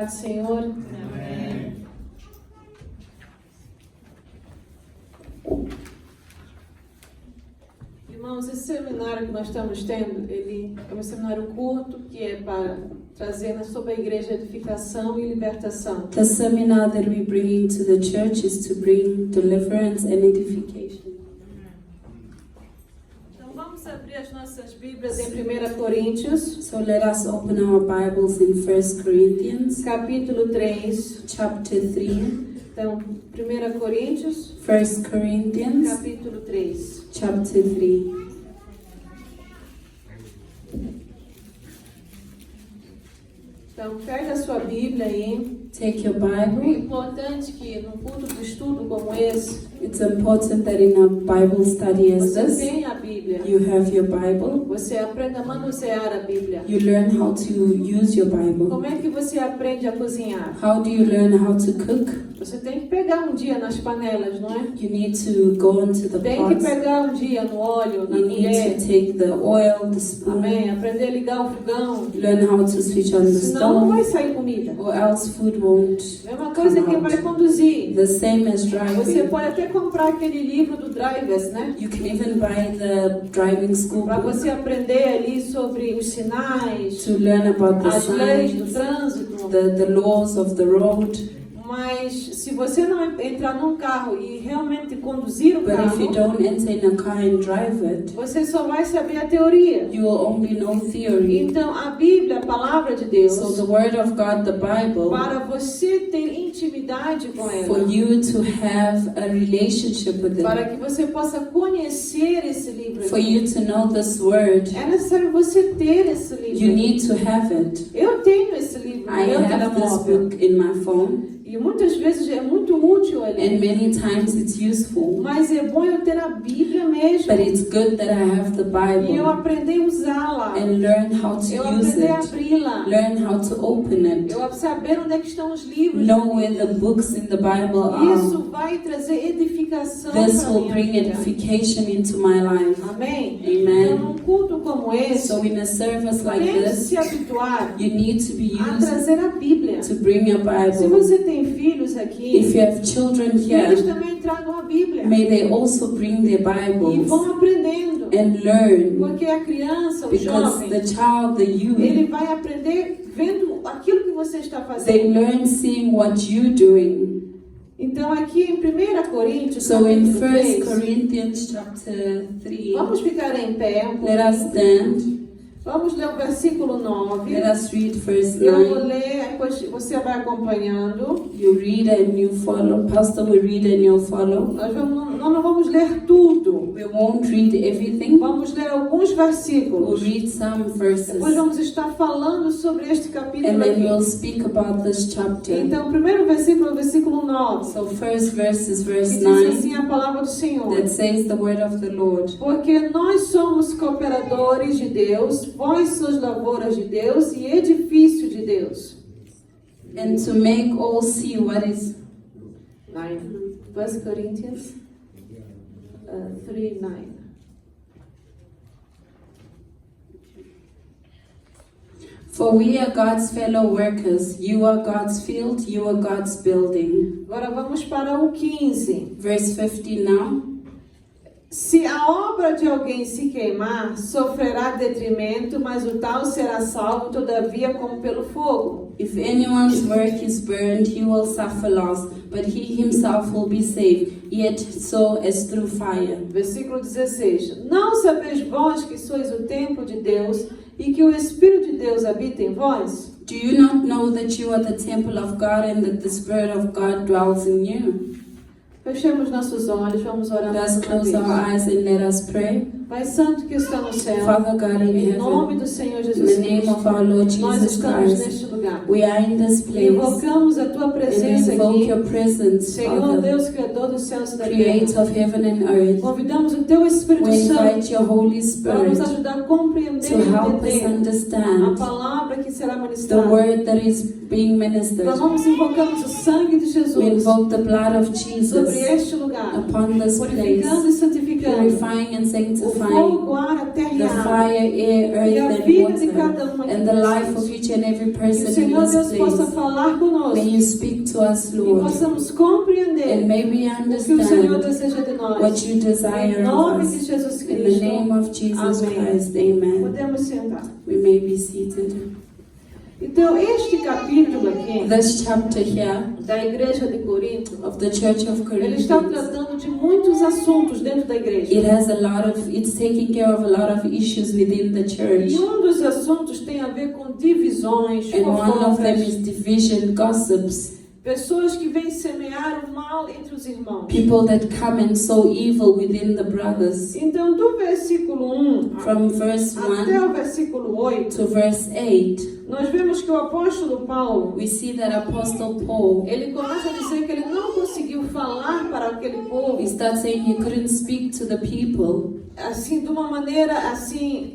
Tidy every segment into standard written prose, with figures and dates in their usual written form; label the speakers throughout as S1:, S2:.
S1: Senhor.
S2: Amém.
S1: Irmãos, esse seminário que nós estamos tendo, ele é um seminário curto que é para trazer sobre a igreja edificação e libertação.
S2: The seminar that we bring to the church is to bring deliverance and edification.
S1: Então vamos abrir as nossas Bíblias em 1 Coríntios,
S2: So let us open our Bibles in 1 Corinthians,
S1: capítulo 3.
S2: chapter 3.
S1: Então, 1 Coríntios,
S2: 1 Corinthians,
S1: capítulo 3.
S2: chapter 3.
S1: Então, pega a sua Bíblia aí.
S2: Take your
S1: É
S2: Bible.
S1: importante que num culto de estudo como esse,
S2: It's important that in a Bible study as
S1: você
S2: this,
S1: tenha a Bíblia.
S2: you have your Bible.
S1: Você aprenda a manusear a Bíblia.
S2: You learn how to use your Bible.
S1: Como é que você aprende a cozinhar?
S2: How do you learn how to cook?
S1: Você tem que pegar um dia nas panelas, não é?
S2: You need to go into the
S1: Tem que
S2: pots.
S1: pegar um dia no óleo, na
S2: You need
S1: colher.
S2: to take the oil, the spoon,
S1: Amém? Aprender a ligar o fogão.
S2: learn how to switch on the
S1: Senão não
S2: stove,
S1: vai sair comida.
S2: or else food won't
S1: Mesma coisa
S2: come
S1: que vai
S2: out.
S1: conduzir.
S2: The same as
S1: Você
S2: driving.
S1: pode até comprar aquele livro do Drivers, né?
S2: You can even buy the driving school
S1: Para
S2: book
S1: você aprender ali sobre os sinais,
S2: to learn about the
S1: as leis do
S2: signs,
S1: trânsito.
S2: the laws of the road.
S1: Mas se você não entrar num carro e realmente conduzir o
S2: But if you
S1: carro,
S2: don't enter in a car and drive it,
S1: você só vai saber a teoria.
S2: you will only know theory.
S1: Então, a Bíblia, a palavra de Deus,
S2: So the Word of God, the Bible,
S1: para você ter intimidade com
S2: for
S1: ela,
S2: you to have a relationship with
S1: para
S2: it,
S1: que você possa conhecer esse livro,
S2: for you to know this Word,
S1: é necessário você ter esse livro.
S2: you need to have it.
S1: Eu tenho esse livro no
S2: I
S1: meu
S2: have this
S1: telemóvel
S2: book in my phone,
S1: e muitas vezes é muito útil
S2: and
S1: ali.
S2: many times it's useful.
S1: Mas é bom eu ter a Bíblia mesmo
S2: But it's good that I have the
S1: e eu
S2: Bible
S1: aprender a usá-la.
S2: and learn how
S1: Eu
S2: to use
S1: aprender a
S2: it,
S1: abri-la.
S2: learn how to open it,
S1: Eu saber onde é que estão os livros.
S2: know where the books in the Bible are.
S1: Isso vai trazer edificação
S2: This
S1: para a
S2: will
S1: minha
S2: bring
S1: vida.
S2: edification into my life.
S1: Amém?
S2: Amen.
S1: Então, num culto como esse,
S2: So in a service like
S1: tem que
S2: this,
S1: se habituar
S2: you need to be
S1: a
S2: used
S1: trazer a Bíblia.
S2: to bring your
S1: Se
S2: Bible.
S1: você tem filhos aqui,
S2: If you have children
S1: eles
S2: here,
S1: também tragam a Bíblia
S2: may they also bring their
S1: e
S2: Bibles
S1: vão aprendendo.
S2: and learn,
S1: Porque a criança, o
S2: because
S1: jovem,
S2: the child, the youth,
S1: ele vai aprender vendo aquilo que você está
S2: they
S1: fazendo.
S2: learn seeing what you're doing.
S1: Então, aqui em 1 Coríntios,
S2: So in
S1: capítulo
S2: 1
S1: 3,
S2: Corinthians chapter 3,
S1: vamos ficar em pé.
S2: let us stand.
S1: Vamos ler o versículo 9.
S2: Let us read verse
S1: Eu vou
S2: 9.
S1: ler, depois você vai acompanhando.
S2: You read and you follow. Pastor will read and you'll follow.
S1: Nós não vamos ler tudo.
S2: We won't read everything.
S1: Vamos ler alguns
S2: We'll
S1: versículos.
S2: read some verses.
S1: Depois vamos estar falando sobre este
S2: And
S1: capítulo
S2: then we'll
S1: aqui.
S2: speak about this chapter.
S1: Então, o primeiro versículo é o versículo 9.
S2: So first verse is
S1: Que
S2: verse
S1: diz
S2: 9
S1: assim a palavra do Senhor.
S2: that says the word of the Lord.
S1: Porque nós somos cooperadores de Deus, vós sois lavouras de Deus e edifício de Deus.
S2: And to make all see what is
S1: 9. 1 Corinthians 3, 9.
S2: For we are God's fellow workers. You are God's field, you are God's building.
S1: Agora vamos para o 15.
S2: Verse 15 now.
S1: Se a obra de alguém se queimar, sofrerá detrimento, mas o tal será salvo, todavia, como pelo fogo.
S2: If anyone's work is burned, he will suffer loss, but he himself will be saved, yet so as through fire.
S1: Versículo 16. Não sabeis vós que sois o templo de Deus e que o Espírito de Deus habita em vós?
S2: Do you not know that you are the temple of God and that the Spirit of God dwells in you?
S1: Fechemos nossos olhos, vamos orar
S2: Let us
S1: mais uma
S2: close our
S1: vez.
S2: eyes and let us pray.
S1: Pai Santo que está no céu,
S2: Father God in
S1: em
S2: heaven,
S1: nome do Senhor
S2: in
S1: Jesus
S2: the name
S1: Cristo,
S2: of our Lord
S1: nós
S2: Jesus
S1: estamos
S2: Christ,
S1: neste lugar.
S2: we are in this place
S1: Invocamos a Tua
S2: and
S1: presença
S2: invoke
S1: aqui,
S2: your presence,
S1: Senhor
S2: Father,
S1: Deus, Criador dos céus e da terra.
S2: Creator of heaven and earth.
S1: Convidamos o Teu Espírito
S2: We
S1: Santo
S2: invite your Holy
S1: para nos
S2: Spirit
S1: ajudar a compreender
S2: to
S1: e
S2: help us
S1: entender a
S2: understand
S1: palavra que será
S2: the
S1: ministrada.
S2: word that is being ministered.
S1: Nós invocamos o sangue de
S2: We
S1: Jesus
S2: invoke the blood of Jesus
S1: sobre este lugar,
S2: upon this
S1: purificando
S2: place,
S1: e santificando purificando.
S2: purifying and
S1: O
S2: sanctifying
S1: fogo, ar, a terra e
S2: the
S1: a água.
S2: fire, air,
S1: E a
S2: earth,
S1: vida
S2: and
S1: de
S2: water,
S1: cada um aqui
S2: and the life
S1: presente.
S2: of each and every
S1: Que o
S2: person in
S1: Senhor
S2: this
S1: Deus possa
S2: place.
S1: falar conosco.
S2: May you speak to us,
S1: E
S2: Lord,
S1: possamos compreender
S2: and may we
S1: o que o Senhor
S2: understand
S1: deseja de nós.
S2: what you desire
S1: Em
S2: of
S1: nome de
S2: us.
S1: Jesus
S2: In the
S1: Cristo.
S2: name of Jesus
S1: Amém.
S2: Christ, amen.
S1: Podemos sentar.
S2: We may be seated.
S1: Então, este capítulo aqui
S2: This chapter here
S1: da igreja de Corinto,
S2: of the Church of
S1: ele está
S2: Corinthians,
S1: tratando de muitos assuntos dentro da igreja.
S2: it's taking care of a lot of issues within the church.
S1: E um dos assuntos tem a ver com divisões,
S2: And one of them
S1: fofocas,
S2: is division, gossips,
S1: pessoas que vêm semear o mal entre os irmãos.
S2: people that come and sow evil within the brothers.
S1: Então, do versículo 1
S2: From verse
S1: até
S2: 1
S1: o versículo 8,
S2: to verse 8,
S1: nós vemos que o apóstolo Paulo,
S2: we see that Apostle Paul,
S1: ele começa a dizer que ele não conseguiu falar para aquele povo
S2: he starts saying he couldn't speak to the people
S1: assim, de uma maneira assim,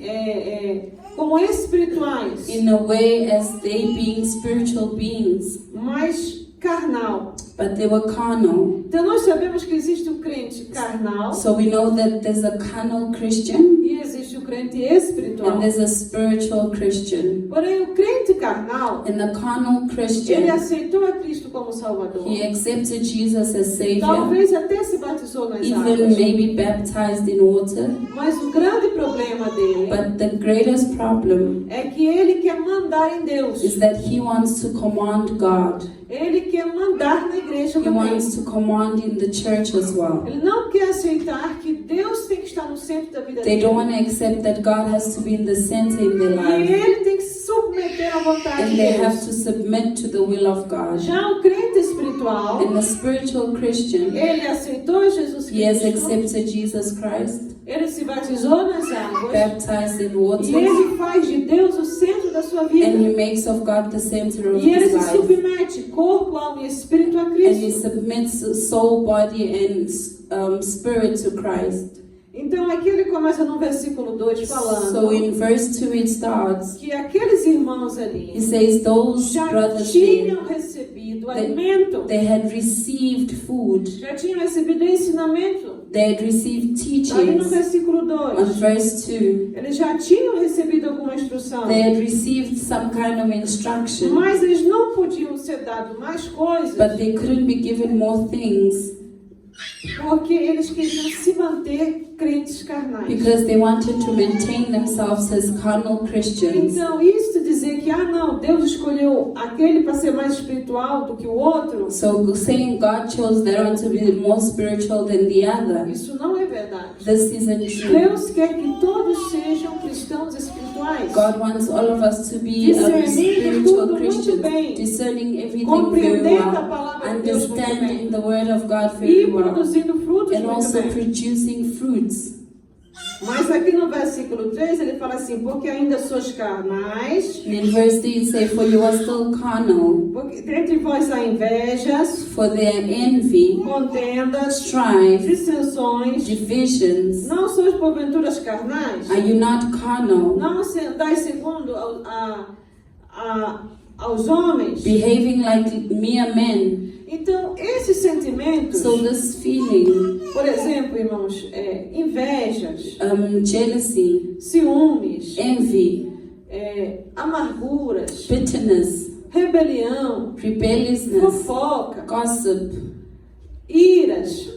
S1: como espirituais,
S2: in a way as they being spiritual beings,
S1: mas carnal.
S2: but they were carnal.
S1: Então nós sabemos que existe o crente carnal
S2: So we know that there's a carnal Christian
S1: e existe o crente espiritual.
S2: and there's a spiritual Christian.
S1: Porém, o crente carnal,
S2: And the carnal
S1: ele
S2: Christian,
S1: aceitou a Cristo como Salvador.
S2: he accepted Jesus as Savior,
S1: Talvez até se batizou nas
S2: even
S1: águas.
S2: maybe baptized in water.
S1: Mas o grande problema dele
S2: But the greatest problem
S1: é que ele quer mandar em Deus.
S2: is that he wants to command God.
S1: Ele quer mandar na igreja
S2: He
S1: também.
S2: wants to command in the church as well.
S1: Ele não quer aceitar que Deus tem que estar no centro da vida
S2: They
S1: dele.
S2: don't want to accept that God has to be in the center in their
S1: E
S2: life.
S1: ele tem que se submeter à vontade
S2: And
S1: de
S2: they have
S1: Deus.
S2: to submit to the will of God.
S1: Já o crente espiritual,
S2: And the spiritual Christian,
S1: ele aceitou Jesus
S2: he has
S1: Cristo.
S2: accepted Jesus Christ,
S1: Ele se batizou nas águas.
S2: baptized in
S1: E
S2: water,
S1: ele faz de Deus o centro da sua vida.
S2: and he makes of God the center of
S1: E ele
S2: his
S1: se
S2: life.
S1: submete, corpo, alma e espírito, a
S2: And he
S1: Cristo.
S2: submits soul, body, and spirit to Christ.
S1: Então aqui ele começa no versículo 2
S2: So
S1: falando
S2: in verse 2 it starts,
S1: que aqueles irmãos
S2: he
S1: ali
S2: says those
S1: já
S2: brothers there,
S1: tinham recebido
S2: They-
S1: alimento,
S2: they had received food,
S1: já tinham recebido ensinamento.
S2: they had received
S1: Ali no
S2: teachings.
S1: versículo
S2: On
S1: 2,
S2: verse 2,
S1: eles já tinham recebido alguma instrução,
S2: they had received some kind of instruction,
S1: mas eles não podiam ser dados mais coisas
S2: but they couldn't be given more things
S1: porque eles queriam se manter crentes carnais.
S2: because they wanted to maintain themselves as carnal Christians.
S1: Então, isso de dizer que, não, Deus escolheu aquele para ser mais espiritual do que o outro,
S2: So saying God chose that one to be more spiritual than the other,
S1: isso não é verdade.
S2: this isn't true.
S1: Deus quer que todos sejam cristãos espirituais,
S2: God wants all of us to be
S1: Discernindo
S2: spiritual
S1: tudo muito bem,
S2: Christians, discerning everything very
S1: compreendendo a
S2: well,
S1: palavra de Deus muito
S2: understanding
S1: bem
S2: the word of God
S1: e
S2: very well,
S1: produzindo frutos
S2: and
S1: muito
S2: also
S1: bem.
S2: producing fruits.
S1: Mas aqui no versículo 3 ele fala assim, porque ainda sois carnais,
S2: And in verse 3 it says, for you are still carnal,
S1: porque dentre vós há invejas,
S2: for there envy,
S1: contendas,
S2: strife,
S1: dissensões.
S2: divisions.
S1: Não sois porventuras carnais?
S2: Are you not carnal,
S1: Não andais segundo aos homens?
S2: behaving like mere men?
S1: Então, esses sentimentos,
S2: So this feeling,
S1: por exemplo, irmãos, invejas,
S2: jealousy,
S1: ciúmes,
S2: envy,
S1: amarguras,
S2: bitterness,
S1: rebelião,
S2: rebelliousness,
S1: fofoca,
S2: gossip,
S1: iras,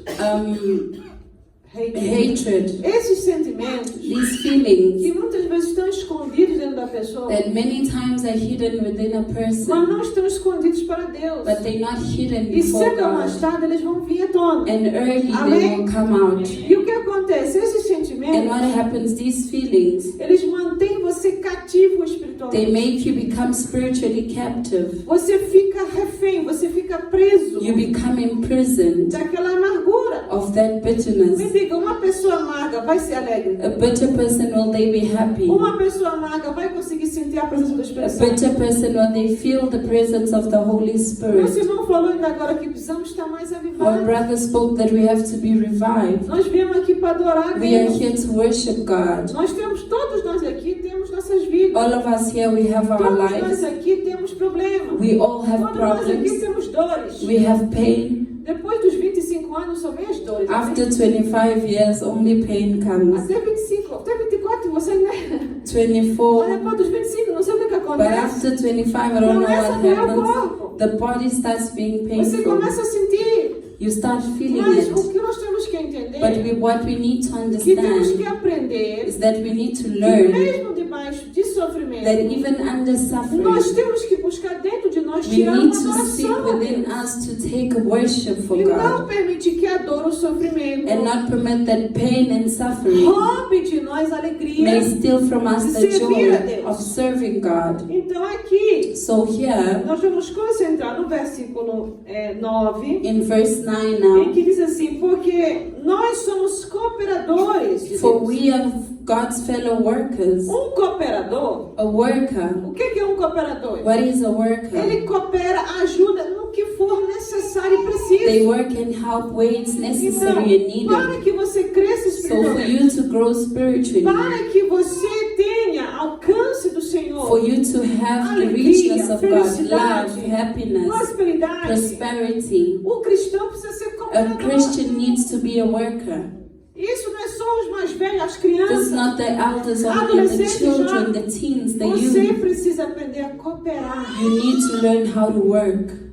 S2: hatred,
S1: esses sentimentos
S2: these feelings
S1: que muitas vezes estão escondidos dentro da pessoa,
S2: that many times are hidden within a
S1: mas
S2: person,
S1: não estão escondidos para Deus.
S2: but they're not hidden
S1: E
S2: before
S1: cedo ou mais
S2: God.
S1: tarde eles vão vir à tona.
S2: And early
S1: Amém?
S2: they will come out.
S1: E o que acontece? Esses
S2: And
S1: sentimentos,
S2: what happens? These feelings,
S1: eles mantêm você cativo
S2: they
S1: espiritualmente.
S2: make you become spiritually captive.
S1: Você fica refém, você fica preso
S2: You become imprisoned
S1: daquela amargura.
S2: of that
S1: Me
S2: bitterness.
S1: diga, uma pessoa amarga vai ser alegre?
S2: A bitter person, will they be happy?
S1: Uma pessoa amarga vai conseguir sentir a presença do
S2: A
S1: Espírito Santo?
S2: bitter person, will they feel the presence of the Holy
S1: Nosso
S2: Spirit?
S1: irmão falou ainda agora que precisamos estar mais
S2: Our
S1: avivados.
S2: brother spoke that we have to be revived.
S1: Nós viemos aqui para adorar a
S2: We are
S1: Deus.
S2: here to worship God.
S1: Todos nós aqui temos nossas vidas.
S2: All of us here, we have our
S1: Todos nós
S2: lives.
S1: aqui temos problemas.
S2: We all have
S1: Todos nós aqui
S2: problems.
S1: temos dores.
S2: We have pain.
S1: Depois dos 25 anos só vem as dores.
S2: After 25 years, only pain comes.
S1: Até 25, até 24 você ainda...
S2: 24.
S1: Mas depois dos 25 não sei o que
S2: But
S1: acontece.
S2: after 25, I don't know
S1: Começa a
S2: what
S1: doer o
S2: happens.
S1: corpo.
S2: The body starts being
S1: Você
S2: painful.
S1: começa a sentir.
S2: You start feeling
S1: Mas
S2: it.
S1: o que nós temos que entender
S2: What we need to
S1: que temos que
S2: understand
S1: aprender
S2: is that we need to
S1: que
S2: learn
S1: mesmo debaixo de
S2: that
S1: sofrimento,
S2: even under suffering,
S1: nós temos que buscar dentro de nós
S2: we
S1: tirar
S2: need
S1: uma
S2: to seek
S1: adoração a
S2: within
S1: Deus.
S2: us to take a worship for
S1: E
S2: God
S1: não permitir que a dor, o sofrimento,
S2: and not permit that pain and suffering
S1: roube de nós a alegria.
S2: may steal from us the joy of serving God.
S1: Então aqui,
S2: So here,
S1: nós vamos concentrar no versículo 9,
S2: in verse 9
S1: em
S2: now,
S1: que diz assim, porque nós somos cooperadores de
S2: for
S1: Deus.
S2: we are God's fellow workers.
S1: Um cooperador,
S2: A worker.
S1: o que é um cooperador?
S2: What is a worker?
S1: Ele coopera, ajuda no que for necessário e
S2: They
S1: preciso.
S2: work and help where it's
S1: Então,
S2: necessary and needed.
S1: para que você cresça
S2: So for
S1: espiritualmente,
S2: you to grow spiritually,
S1: para que você tenha alcance do Senhor,
S2: for you to have the richness of God, love, happiness,
S1: prosperidade,
S2: prosperity,
S1: o cristão precisa ser
S2: a
S1: cooperador.
S2: Christian needs to be a worker.
S1: Isso não é só os mais velhos, as
S2: This is
S1: crianças.
S2: not the elders only, the children, the teens, the
S1: Você
S2: youth.
S1: precisa aprender a cooperar.
S2: You need to learn how to work,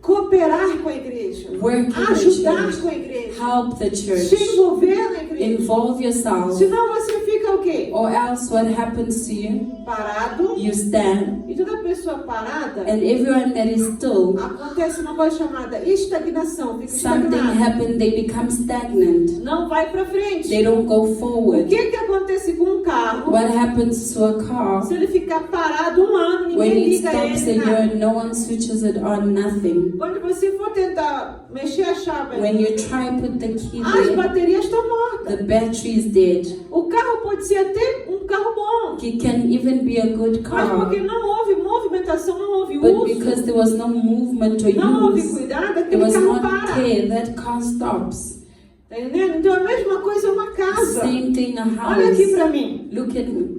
S1: Cooperar com a igreja.
S2: work in the
S1: Ajudar
S2: church,
S1: com a igreja.
S2: help the
S1: Se
S2: church,
S1: envolver na igreja.
S2: involve yourself.
S1: Senão você fica o quê?
S2: Or else what happens to you?
S1: Parado.
S2: You stand,
S1: E toda pessoa parada,
S2: and everyone that is still,
S1: acontece uma coisa chamada estagnação. Fica
S2: something
S1: estagnado.
S2: happens, they become stagnant.
S1: Não vai para frente.
S2: They don't go
S1: O
S2: forward.
S1: que acontece com um carro?
S2: What happens to a car
S1: Se ele ficar parado um ano,
S2: when
S1: ninguém
S2: it
S1: liga
S2: stops a
S1: ele. Nada.
S2: year, no one switches it on, nothing.
S1: Quando você for tentar mexer a chave,
S2: When you try and put the key
S1: as
S2: there,
S1: baterias estão mortas.
S2: the battery is dead.
S1: O carro pode ser até um carro bom,
S2: It can even be a good
S1: mas porque
S2: car,
S1: não houve movimentação, não houve
S2: but
S1: uso,
S2: because there was no movement or
S1: não houve
S2: use,
S1: cuidado,
S2: there
S1: aquele
S2: was
S1: carro
S2: not
S1: para.
S2: care, that car stops.
S1: Tá entendendo? Então a mesma coisa é uma casa.
S2: Same thing a
S1: Olha aqui
S2: house.
S1: para mim.
S2: Look at me.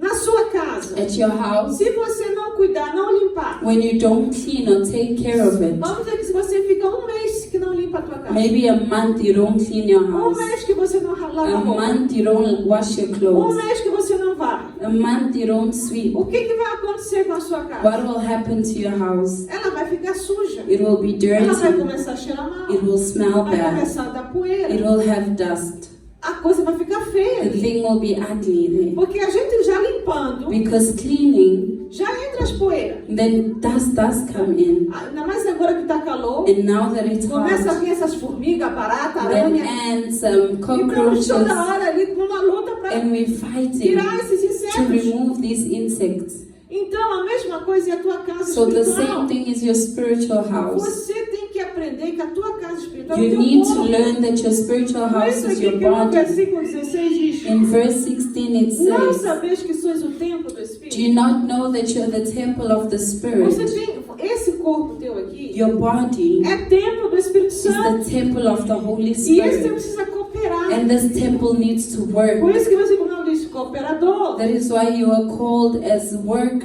S1: Na sua casa,
S2: At your house,
S1: se você não cuidar, não limpar,
S2: when you don't clean or take care of it,
S1: vamos dizer que se você fica um mês que não limpa a tua casa,
S2: maybe a month you don't clean your
S1: um
S2: house,
S1: mês que você não lava
S2: a
S1: a roupa,
S2: month you don't wash your
S1: um
S2: clothes,
S1: mês que você não varre,
S2: a month you don't sweep,
S1: o que vai acontecer com a sua casa?
S2: what will happen to your house?
S1: Ela vai ficar suja,
S2: It will be
S1: ela vai
S2: dirty,
S1: começar a cheirar mal,
S2: it will smell
S1: vai
S2: bad,
S1: começar a dar poeira,
S2: it will have dust,
S1: a coisa vai ficar feia
S2: the
S1: ali.
S2: thing will be ugly there.
S1: Porque a gente já limpando,
S2: Because cleaning,
S1: já entra as poeiras.
S2: then dust does come in.
S1: Ainda mais agora que tá calor,
S2: And now that it's
S1: começa a
S2: hot,
S1: vir essas formigas, barata,
S2: then
S1: aranha.
S2: ants,
S1: E estamos
S2: cockroaches,
S1: toda hora ali numa luta para
S2: and we're fighting
S1: tirar esses
S2: to
S1: insetos.
S2: remove these insects.
S1: Então a mesma coisa é a tua casa
S2: So the
S1: espiritual.
S2: same thing is your spiritual house.
S1: Você tem que aprender que a tua casa espiritual é o
S2: You
S1: teu
S2: need to
S1: corpo.
S2: learn that your spiritual
S1: Por
S2: house
S1: isso
S2: is
S1: aqui
S2: your
S1: que no
S2: body.
S1: versículo 16 diz:
S2: In verse 16 it
S1: não
S2: says,
S1: sabeis que sois o templo do Espírito?
S2: do you not know that you're the temple of the
S1: Você
S2: Spirit?
S1: tem esse corpo teu aqui
S2: Your body
S1: é templo do Espírito
S2: is
S1: Santo.
S2: the temple of the Holy
S1: E esse você
S2: Spirit.
S1: precisa cooperar.
S2: And this temple needs to work.
S1: Por isso que você não diz cooperador.
S2: That is why you are called as workers.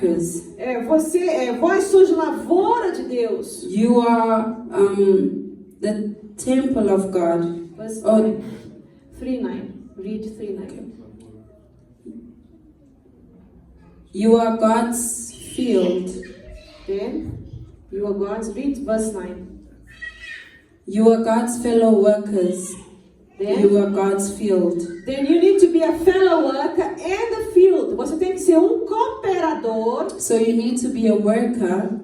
S1: Vós sois lavoura de Deus.
S2: You are the temple of God.
S1: Verse
S2: Oh.
S1: 3:9. Read 3:9.
S2: You are God's field.
S1: Then you are God's. Read verse 9.
S2: You are God's fellow workers.
S1: Then,
S2: You are God's field.
S1: then you need to be a fellow worker in the field. Você tem que ser cooperador.
S2: So you need to be a worker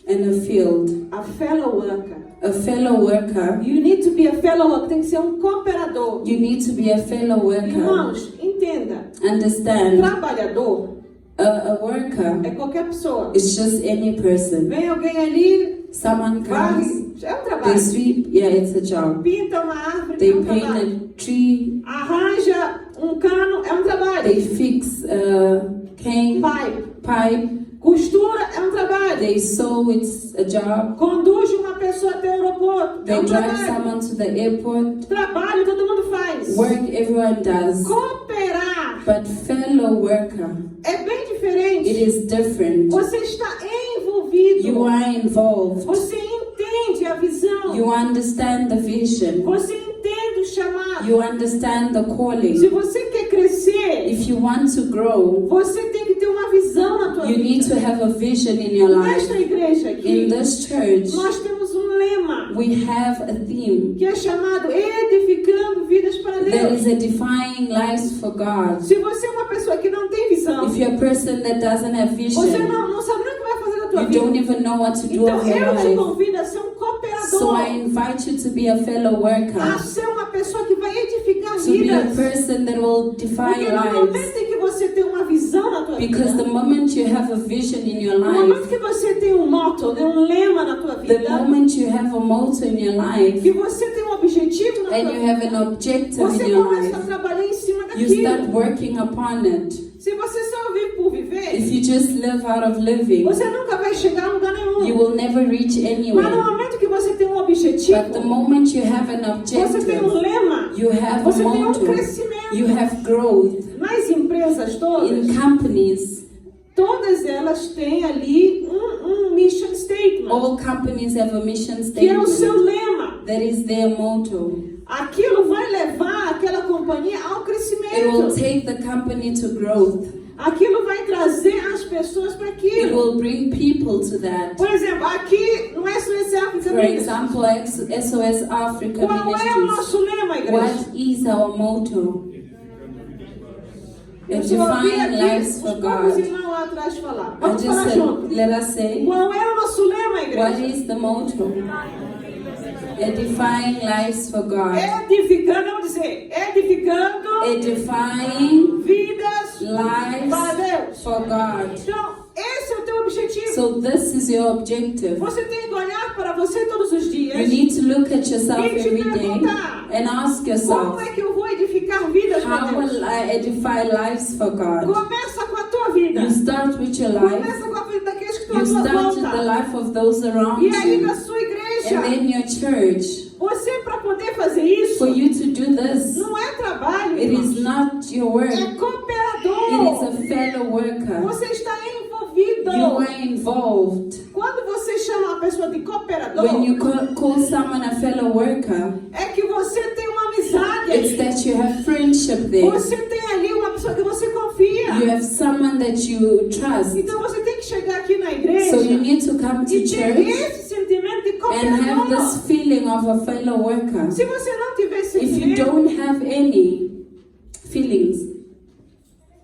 S2: in a field.
S1: A fellow worker.
S2: A fellow worker.
S1: You need to be a fellow worker. Tem que ser cooperador.
S2: You need to be a fellow worker.
S1: Irmãos, entenda.
S2: Understand?
S1: Trabalhador
S2: A worker
S1: é qualquer pessoa.
S2: is just any person.
S1: Vem alguém ali,
S2: Someone comes,
S1: varre, é um
S2: they
S1: trabalho.
S2: sweep, yeah, it's a job.
S1: Pinta uma árvore, é
S2: They
S1: um
S2: paint
S1: trabalho.
S2: a tree,
S1: Arranja um cano, é um trabalho.
S2: they fix a cane, pipe,
S1: Costura é um trabalho.
S2: they sew, it's a job.
S1: Conduz uma pessoa até o aeroporto, é
S2: They
S1: um
S2: drive
S1: trabalho.
S2: someone to the airport.
S1: Trabalho todo mundo faz.
S2: Work everyone does.
S1: Cooperar
S2: But fellow worker,
S1: é bem diferente.
S2: it is different.
S1: Você está envolvido.
S2: You are involved.
S1: Você entende entende a visão.
S2: You understand the vision.
S1: Você entende o chamado.
S2: You understand the
S1: Se
S2: calling.
S1: você quer crescer,
S2: If you want to grow,
S1: você tem que ter uma visão na tua
S2: you need
S1: vida.
S2: to have a vision in your life.
S1: Nesta igreja
S2: In
S1: aqui,
S2: this church,
S1: nós temos um lema
S2: we have a theme
S1: que é chamado Edificando Vidas para
S2: that
S1: Deus.
S2: is edifying lives for God.
S1: Se você é uma pessoa que não tem visão,
S2: If you're a person that doesn't have
S1: você
S2: vision,
S1: não sabe nem o que vai fazer na tua
S2: you
S1: vida.
S2: don't even know what to do
S1: Então
S2: with your
S1: eu te
S2: life.
S1: convido a ser um
S2: So
S1: cooperador,
S2: I invite you to be a fellow
S1: a
S2: worker,
S1: ser uma pessoa que vai edificar
S2: to be a
S1: vidas.
S2: person that will
S1: Porque
S2: define
S1: no
S2: lives.
S1: momento em que você tem uma visão na tua
S2: Because the
S1: vida,
S2: moment you have a vision in your
S1: no momento
S2: life,
S1: que você tem um motto, né, um lema na tua
S2: the
S1: vida,
S2: moment you have a motto in your life,
S1: que você tem um objetivo na tua
S2: and you have
S1: vida,
S2: an objective
S1: você
S2: in your
S1: começa a
S2: life,
S1: trabalhar em cima
S2: you start
S1: daquilo.
S2: working upon it.
S1: Se você só vive por viver,
S2: If you just live out of living,
S1: você nunca vai chegar a lugar
S2: you
S1: nenhum.
S2: will never reach
S1: Mas no
S2: anywhere.
S1: momento que você tem um objetivo,
S2: But the moment you have an
S1: você tem um
S2: objective,
S1: lema,
S2: you have a
S1: você tem um
S2: motto,
S1: crescimento.
S2: you have growth.
S1: Nas empresas todas,
S2: In companies,
S1: todas elas têm ali um mission statement,
S2: all companies have a mission
S1: que é o seu
S2: statement.
S1: lema.
S2: That is their motto.
S1: Aquilo vai levar aquela companhia ao
S2: It will
S1: crescimento.
S2: take the company to growth.
S1: Aquilo vai trazer as pessoas para
S2: It
S1: aquilo.
S2: will bring people to that.
S1: Por exemplo, aqui no SOS África,
S2: For example, SOS Africa
S1: qual é o
S2: Ministries.
S1: nosso lema, igreja?
S2: What is our motto?
S1: Eu só ouvi
S2: Edifying
S1: aqui
S2: lives
S1: os
S2: for
S1: povos
S2: God.
S1: irmãos lá atrás falar.
S2: I
S1: Vamos
S2: just
S1: falar
S2: said,
S1: junto.
S2: let us say,
S1: Qual é o nosso lema,
S2: what
S1: igreja?
S2: is the motto? Edifying lives for God.
S1: Edificando, vamos dizer, edificando
S2: Edifying
S1: vidas
S2: lives
S1: para Deus.
S2: for God.
S1: Então, esse é o teu objetivo.
S2: So this is your objective.
S1: Você tem que olhar para você todos os
S2: You
S1: dias.
S2: need to look at yourself
S1: E te
S2: every day
S1: perguntar,
S2: and ask
S1: Como
S2: yourself,
S1: é que eu vou edificar vidas para
S2: how
S1: Deus?
S2: will I edify lives for God?
S1: Começa com a tua vida.
S2: You start with your life.
S1: Começa com a vida daqueles que estão
S2: You
S1: à tua
S2: start with the
S1: volta.
S2: life of those around
S1: E aí
S2: you.
S1: na sua igreja.
S2: And then your church.
S1: Você, para poder fazer isso,
S2: For you to do this,
S1: não é trabalho,
S2: it
S1: irmãos.
S2: is not your work.
S1: É
S2: It is
S1: cooperador.
S2: a fellow worker.
S1: Você está envolvido.
S2: You are involved.
S1: Quando você chama uma pessoa de cooperador,
S2: When you call someone a fellow worker,
S1: é que você tem uma amizade.
S2: it's that you have friendship there.
S1: Você tem ali uma pessoa que você confia.
S2: You have someone that you trust.
S1: Então você tem que chegar aqui na igreja
S2: So you need to come to
S1: e ter
S2: church
S1: esse sentimento de
S2: and have
S1: cooperador.
S2: this feeling of a fellow worker.
S1: Se você não tiver esse
S2: If you
S1: sentimento,
S2: don't have any feelings,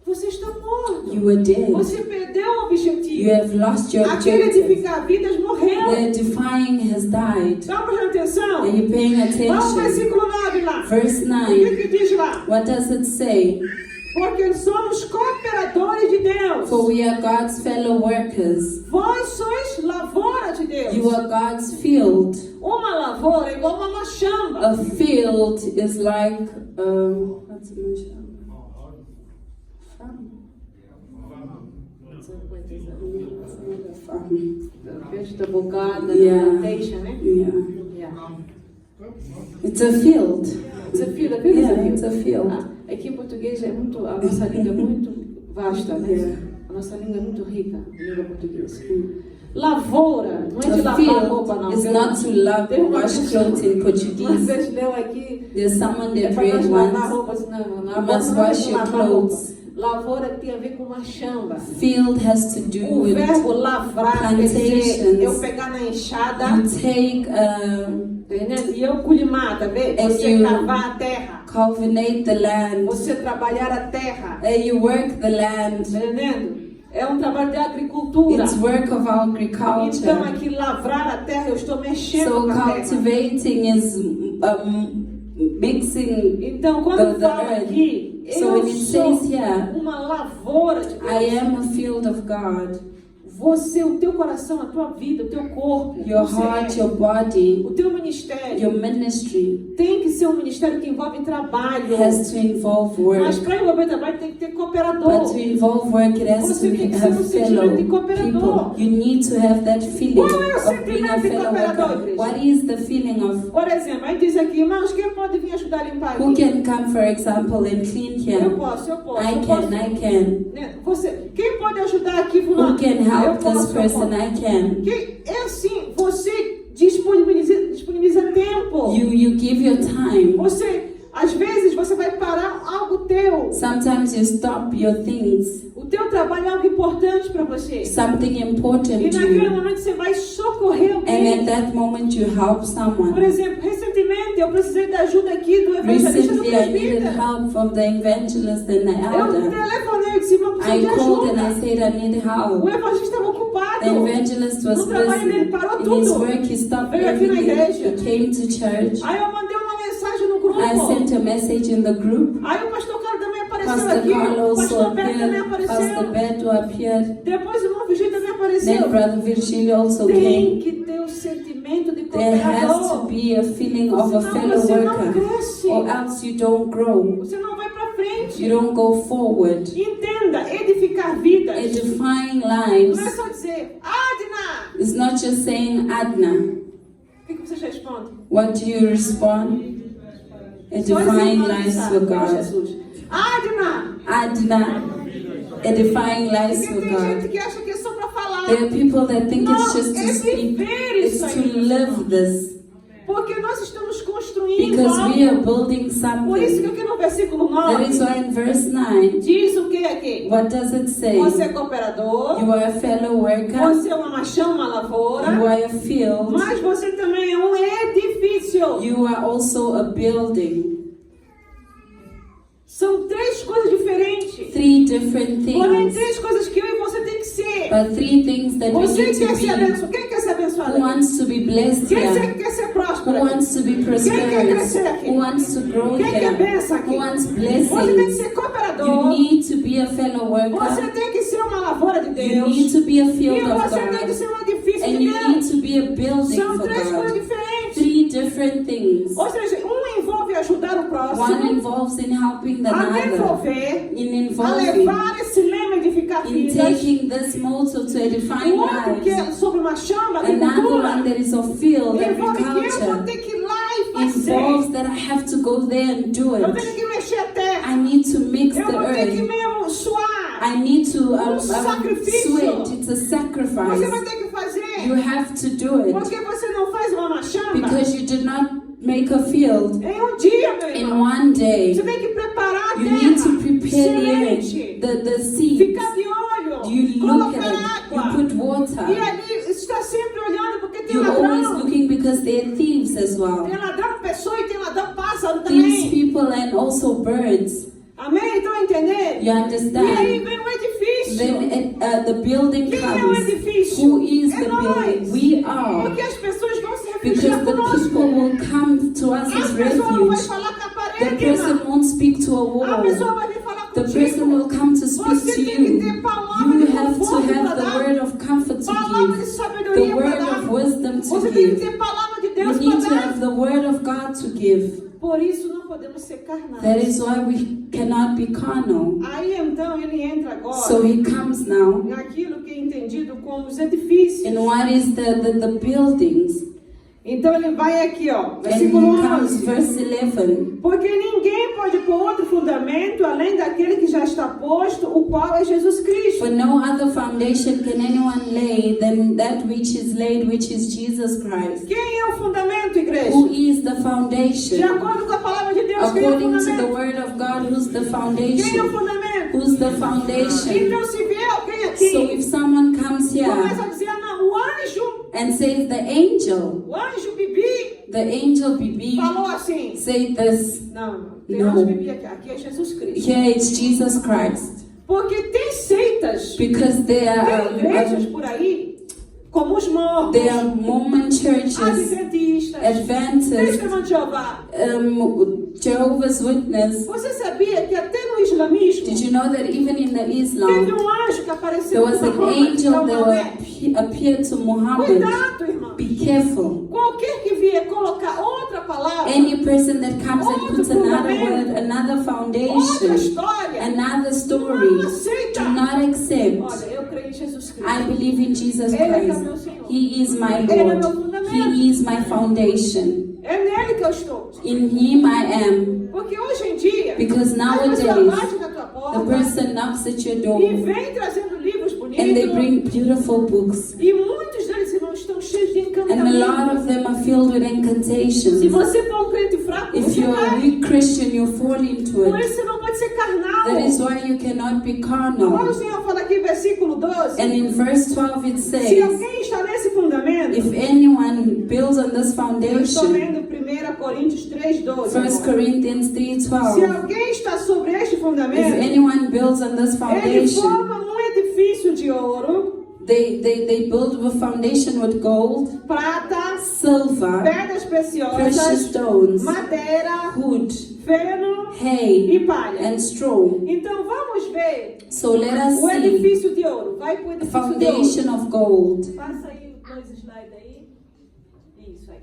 S1: você está morto.
S2: you are dead.
S1: Você perdeu o
S2: You
S1: objetivo.
S2: have lost your
S1: Aquele
S2: objective.
S1: edificar vidas morreu.
S2: The defying has died.
S1: Estão prestando atenção?
S2: Are you paying
S1: Vamos ao
S2: attention?
S1: versículo 9 lá.
S2: Verse
S1: O
S2: 9.
S1: que diz lá?
S2: What does it say?
S1: Porque somos cooperadores de Deus.
S2: For we are God's fellow workers.
S1: Vós sois lavoura de Deus.
S2: You are God's field.
S1: Uma lavoura é igual uma machamba.
S2: A field is like what's a machine? Farm.
S1: Festa bocada,
S2: Yeah.
S1: plantation, né?
S2: Yeah.
S1: Yeah.
S2: It's a field.
S1: Desafio,
S2: Yeah, it's a field.
S1: Aqui em português é muito, a nossa língua é muito vasta, né?
S2: Yeah.
S1: A nossa língua é muito rica, a língua portuguesa. Lavoura, não é de
S2: A
S1: lavar roupa, não.
S2: field is not to love
S1: Tem uma
S2: wash
S1: pessoa-
S2: clothes in
S1: Uma
S2: Portuguese.
S1: vez leu aqui,
S2: There's someone
S1: é
S2: that
S1: para
S2: read
S1: nós lavar
S2: once.
S1: roupa, assim, não,
S2: You
S1: lavoura
S2: must
S1: não é
S2: wash
S1: de
S2: your
S1: lavar roupa.
S2: clothes.
S1: Lavoura tem a ver com machamba.
S2: Field has to do
S1: O
S2: with
S1: verbo lavrar quer dizer
S2: plantations.
S1: eu pegar na enxada,
S2: you take
S1: entendeu? E eu culimar, tá vendo?
S2: And
S1: Você
S2: you-
S1: cavar a terra,
S2: cultivate the land.
S1: você trabalhar a terra,
S2: You work the land.
S1: tá entendendo? É um trabalho de agricultura.
S2: It's work of
S1: Então
S2: agriculture.
S1: aqui lavrar a terra, eu estou mexendo
S2: So
S1: com a terra.
S2: cultivating is mixing.
S1: Então quando
S2: the
S1: fala
S2: earth.
S1: aqui,
S2: So
S1: eu
S2: when it
S1: sou
S2: says here,
S1: uma lavoura de Deus.
S2: I am a field of God.
S1: Você, o teu coração, a tua vida, o teu corpo,
S2: Your
S1: você
S2: heart,
S1: é.
S2: your body,
S1: O teu ministério
S2: your ministry
S1: tem que ser um ministério que envolve trabalho.
S2: has to involve
S1: Mas
S2: work.
S1: para envolver trabalho tem que ter cooperador.
S2: But to involve work, it has
S1: Você
S2: to
S1: tem que ser
S2: have
S1: um sentimento
S2: fellow
S1: de cooperador.
S2: people. You need to have that feeling
S1: Qual é o
S2: of being a
S1: sentimento de
S2: fellow
S1: cooperador,
S2: worker.
S1: igreja?
S2: What is the feeling of
S1: Por exemplo, aí diz aqui, irmãos, quem pode vir ajudar a limpar
S2: who
S1: aqui?
S2: can come, for example, and clean
S1: Eu
S2: here?
S1: posso, eu posso.
S2: I
S1: eu
S2: can,
S1: posso.
S2: I can.
S1: Né? Você, quem pode ajudar aqui, fulano?
S2: Who can
S1: Eu
S2: help
S1: posso,
S2: this
S1: eu
S2: person?
S1: posso.
S2: I can.
S1: É assim, você disponibiliza
S2: You give your time.
S1: Às vezes você vai parar algo teu.
S2: Sometimes you stop your things.
S1: O teu trabalho é algo importante para você.
S2: Something important
S1: E
S2: to
S1: naquele
S2: you.
S1: momento você vai socorrer
S2: And
S1: alguém.
S2: at that moment you help
S1: Por
S2: someone.
S1: exemplo, recentemente eu precisei da ajuda aqui do evangelista do
S2: Recently I needed
S1: presbítero.
S2: help from the evangelist and the
S1: Eu
S2: elder.
S1: telefonei e disse, eu preciso
S2: I
S1: de
S2: called and I
S1: ajuda.
S2: said I need help.
S1: O evangelista estava ocupado.
S2: The evangelist was
S1: No trabalho
S2: busy.
S1: dele parou
S2: In his
S1: tudo.
S2: work he stopped
S1: Veio aqui na
S2: everything.
S1: igreja.
S2: He came to church.
S1: Aí eu mandei uma mensagem no grupo.
S2: I sent a message in the group.
S1: Aí o pastor Carlos também apareceu
S2: Pastor
S1: aqui.
S2: Carl
S1: O
S2: also
S1: pastor Beto também
S2: appeared. Pastor
S1: apareceu.
S2: Beto appeared.
S1: Depois o irmão Virgílio também apareceu.
S2: Then Brother Virgilio also
S1: Tem
S2: came.
S1: que ter o sentimento de
S2: There has to
S1: cooperador.
S2: be a feeling of a
S1: Senão
S2: fellow
S1: você não
S2: worker,
S1: cresce.
S2: or else you don't grow.
S1: Você não vai para frente.
S2: You don't go forward.
S1: Entenda, edificar vidas.
S2: Edifying
S1: Não
S2: lives
S1: é só dizer, Adna.
S2: is not just saying Adna.
S1: O que vocês respondem?
S2: What do you respond? Edifying lives for God.
S1: Jesus. Adna.
S2: Adna. Edifying lives
S1: Porque
S2: for
S1: tem gente
S2: God.
S1: que acha que é só para falar.
S2: There are people that think it's
S1: Não,
S2: just to
S1: é
S2: speak.
S1: viver
S2: It's
S1: isso
S2: to
S1: aí.
S2: live this.
S1: Porque nós estamos construindo
S2: Because we are
S1: algo.
S2: building
S1: Por isso que
S2: something.
S1: aqui no versículo
S2: That is
S1: 9
S2: why in verse 9,
S1: diz o que aqui?
S2: what does it say?
S1: Você é cooperador,
S2: You are a fellow worker.
S1: você é uma machão, uma
S2: You
S1: lavoura,
S2: are a field.
S1: mas você também é um edifício.
S2: You are also a building.
S1: São três coisas diferentes.
S2: Three different
S1: Porém,
S2: things.
S1: três coisas que eu e você tem que ser.
S2: But three things that we
S1: Você
S2: need
S1: quer
S2: to
S1: ser
S2: be.
S1: abençoado? Quem quer ser abençoado?
S2: Who wants to be blessed
S1: Quem
S2: here?
S1: quer ser
S2: Who
S1: próspero?
S2: wants to be
S1: Quem quer
S2: prosperous?
S1: crescer aqui?
S2: Who wants to grow
S1: Quem quer
S2: here?
S1: bênção aqui?
S2: Who wants
S1: Você tem que
S2: blessings?
S1: ser
S2: You
S1: cooperador.
S2: need to be a fellow
S1: Você
S2: worker.
S1: tem que ser uma lavoura de
S2: You
S1: Deus.
S2: need to be a
S1: E
S2: field of
S1: você tem que
S2: God.
S1: ser um edifício
S2: And
S1: de
S2: you need
S1: Deus.
S2: to be a building
S1: São
S2: for
S1: três coisas
S2: God.
S1: diferentes.
S2: Three different things.
S1: Ou seja, um envolve ajudar o
S2: One
S1: próximo,
S2: involves in helping the
S1: a
S2: other.
S1: desenvolver,
S2: In
S1: a
S2: involving.
S1: levar esse lema edificar
S2: In
S1: vidas.
S2: taking this motto to edify
S1: O outro que
S2: lives.
S1: é sobre uma chama,
S2: Another
S1: agricultura,
S2: one that is of field,
S1: envolve que eu vou
S2: agriculture,
S1: ter que ir lá e fazer.
S2: involves that I have to go there and do
S1: Eu
S2: it.
S1: tenho que mexer a terra.
S2: I need to mix
S1: Eu
S2: the
S1: vou ter que
S2: earth.
S1: mesmo suar.
S2: I need to
S1: sacrifício.
S2: sweat. It's a
S1: Você vai
S2: sacrifice.
S1: ter que fazer.
S2: You have to do it
S1: Porque você não faz uma chama
S2: because you did not make a field
S1: em um dia, meu
S2: in
S1: irmão.
S2: one day.
S1: Você tem que preparar a
S2: You
S1: terra.
S2: need to prepare
S1: semente.
S2: the seeds.
S1: Ficar de olho.
S2: You look
S1: Colocar
S2: at it. You
S1: água.
S2: put
S1: E
S2: water.
S1: ali está sempre olhando porque tem
S2: You're always
S1: ladrão.
S2: looking because they're thieves as well.
S1: Tem ladrão pessoa e tem ladrão pássaro
S2: Thieves,
S1: também.
S2: people, and also birds.
S1: Amém? Estão entendendo?
S2: You
S1: E aí
S2: understand?
S1: vem o edifício.
S2: Then the building
S1: Quem é o
S2: comes.
S1: edifício?
S2: Who is
S1: É
S2: the
S1: nós.
S2: building? We are.
S1: Porque as pessoas vão se
S2: Because
S1: refugiar
S2: the
S1: conosco.
S2: people will come to us
S1: A
S2: as
S1: pessoa não vai
S2: refuge.
S1: falar com a
S2: The
S1: parede,
S2: person
S1: irmão.
S2: won't speak to a
S1: A
S2: wall.
S1: pessoa vai vir falar
S2: The
S1: contigo.
S2: person will come to speak
S1: Você
S2: to
S1: tem que
S2: you.
S1: ter palavra
S2: You
S1: de
S2: have to
S1: conforto
S2: have
S1: para
S2: the
S1: dar.
S2: word of comfort to
S1: Palavra de
S2: give.
S1: sabedoria
S2: The
S1: para
S2: word
S1: dar.
S2: of wisdom to
S1: Você tem que
S2: give.
S1: ter palavra de
S2: You
S1: Deus
S2: need
S1: para
S2: to
S1: dar.
S2: have the word of God to give.
S1: Por isso não podemos ser carnais.
S2: That is why we cannot be carnal.
S1: Aí então ele entra agora
S2: So he comes now.
S1: naquilo que é entendido como os edifícios.
S2: And what is the buildings?
S1: Então ele vai aqui, ó,
S2: And
S1: versículo
S2: he comes,
S1: 11.
S2: verse 11.
S1: Porque ninguém pode pôr outro fundamento além daquele que já está posto, o qual é Jesus Cristo.
S2: For no other foundation can anyone lay than that which is laid, which is Jesus Christ.
S1: Quem é o fundamento, igreja?
S2: Who is the
S1: De
S2: foundation?
S1: acordo com a palavra de Deus, quem é o
S2: According to the
S1: fundamento?
S2: word of God, who's the
S1: Quem é o
S2: foundation?
S1: fundamento?
S2: Who's the foundation?
S1: Então se vier alguém aqui,
S2: So if someone comes
S1: começa
S2: here
S1: a dizer, não, o anjo
S2: and says the angel
S1: Bibi,
S2: BB
S1: falou assim.
S2: say this,
S1: Não, tem
S2: No.
S1: anjo Bibi aqui, aqui é Jesus Cristo.
S2: here it's Jesus Christ.
S1: Porque tem seitas,
S2: Because
S1: tem igrejas por aí, como os mormons,
S2: they are Mormon churches,
S1: adventistas,
S2: Adventists,
S1: testemunho de Jeová.
S2: Jehovah's Witness.
S1: Você sabia que até no islamismo
S2: Did you know that even in the
S1: teve
S2: Islam,
S1: anjo que apareceu
S2: there was
S1: no
S2: an
S1: Muhammad,
S2: angel that
S1: Maomé?
S2: appeared to Muhammad?
S1: Cuidado, irmão.
S2: Be careful.
S1: Qualquer que vier colocar outra palavra,
S2: Any person that comes and
S1: Outro
S2: puts another
S1: fundamento.
S2: word, another
S1: outra
S2: foundation,
S1: história,
S2: another story,
S1: não aceita.
S2: do not accept.
S1: Olha, eu creio em Jesus Cristo.
S2: I believe in Jesus
S1: Ele é
S2: Christ.
S1: meu Senhor.
S2: He is my
S1: Ele é meu
S2: Lord.
S1: fundamento.
S2: He is my foundation.
S1: É nele que eu estou.
S2: In Him I am.
S1: Porque hoje em dia,
S2: Because
S1: a pessoa
S2: nowadays,
S1: bate na tua
S2: the
S1: porta
S2: person knocks at your
S1: e
S2: door
S1: vem trazendo livros
S2: and they
S1: bonitos.
S2: bring beautiful books.
S1: E muitos deles, irmãos, estão cheios de de
S2: and a lot
S1: encantamento.
S2: of them are filled with incantations.
S1: Se você for um crente fraco,
S2: If
S1: você
S2: you're a
S1: vai.
S2: weak Christian, you fall into
S1: Por
S2: it.
S1: isso você não pode ser carnal.
S2: That is why you cannot be
S1: Olha o
S2: carnal.
S1: Senhor fala aqui, versículo 12.
S2: And in verse 12 it
S1: Se
S2: says,
S1: alguém está nesse fundamento,
S2: if anyone builds on this
S1: eu estou
S2: foundation,
S1: lendo 1 Coríntios 3:12.
S2: 1 Corinthians
S1: Se
S2: 3:12,
S1: alguém está sobre este
S2: if
S1: fundamento,
S2: anyone builds on this
S1: ele
S2: foundation,
S1: forma um edifício de ouro,
S2: they build a foundation with gold,
S1: prata,
S2: silver,
S1: pedras
S2: precious
S1: preciosas,
S2: stones,
S1: madeira,
S2: wood,
S1: feno
S2: hay,
S1: e palha.
S2: and straw.
S1: Então vamos ver
S2: So let us
S1: o
S2: see
S1: edifício de ouro. Vai para o
S2: the
S1: edifício de ouro.
S2: foundation of gold.
S1: Passa aí dois slides aí. Isso aí.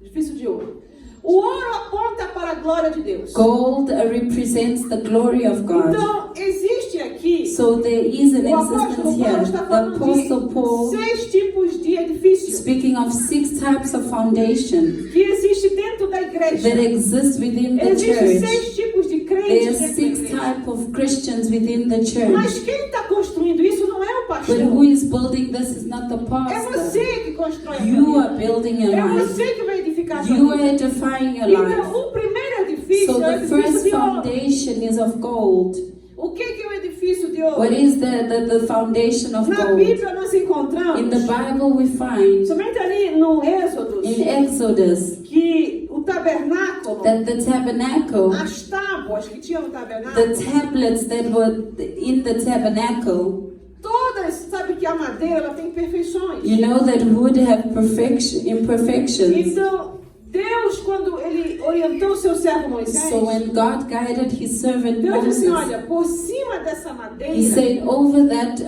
S1: Edifício de ouro. O ouro aponta para a glória de Deus.
S2: Gold represents the glory of God.
S1: Então, existe aqui,
S2: So there is an
S1: o apóstolo
S2: existence
S1: Paulo
S2: here.
S1: está
S2: The
S1: falando
S2: Apostle
S1: de
S2: Paul
S1: 6 tipos de edifícios
S2: speaking of 6 types of foundation
S1: que existe dentro da igreja.
S2: that exist within the
S1: Existem
S2: church.
S1: 6 tipos de
S2: There
S1: crentes
S2: are
S1: dentro da
S2: 6
S1: igreja.
S2: types of Christians within the
S1: Mas
S2: church.
S1: quem está construindo isso não é o pastor.
S2: But who is building this is not the
S1: É
S2: pastor.
S1: você que constrói a
S2: You
S1: família.
S2: are building your
S1: É
S2: life.
S1: você que vai edificar a
S2: You
S1: família.
S2: are edifying your
S1: Então,
S2: life.
S1: o primeiro edifício
S2: So
S1: é o
S2: the
S1: edifício
S2: first
S1: de ouro.
S2: foundation is of gold.
S1: O que é o edifício de ouro?
S2: What is the foundation of
S1: Na
S2: gold?
S1: Bíblia nós encontramos,
S2: In the Bible we find
S1: somente ali no Êxodo,
S2: in Exodus
S1: que o tabernáculo,
S2: that the tabernacle,
S1: as tábuas que tinham no
S2: the
S1: tabernáculo,
S2: tablets that were in the tabernacle,
S1: todas, sabe que a madeira ela tem imperfeições.
S2: you know that would have imperfections.
S1: Então, Deus, quando ele orientou o seu servo Moisés,
S2: So when God guided his servant
S1: Deus disse,
S2: Moses,
S1: olha, por cima dessa
S2: he
S1: madeira,
S2: said over that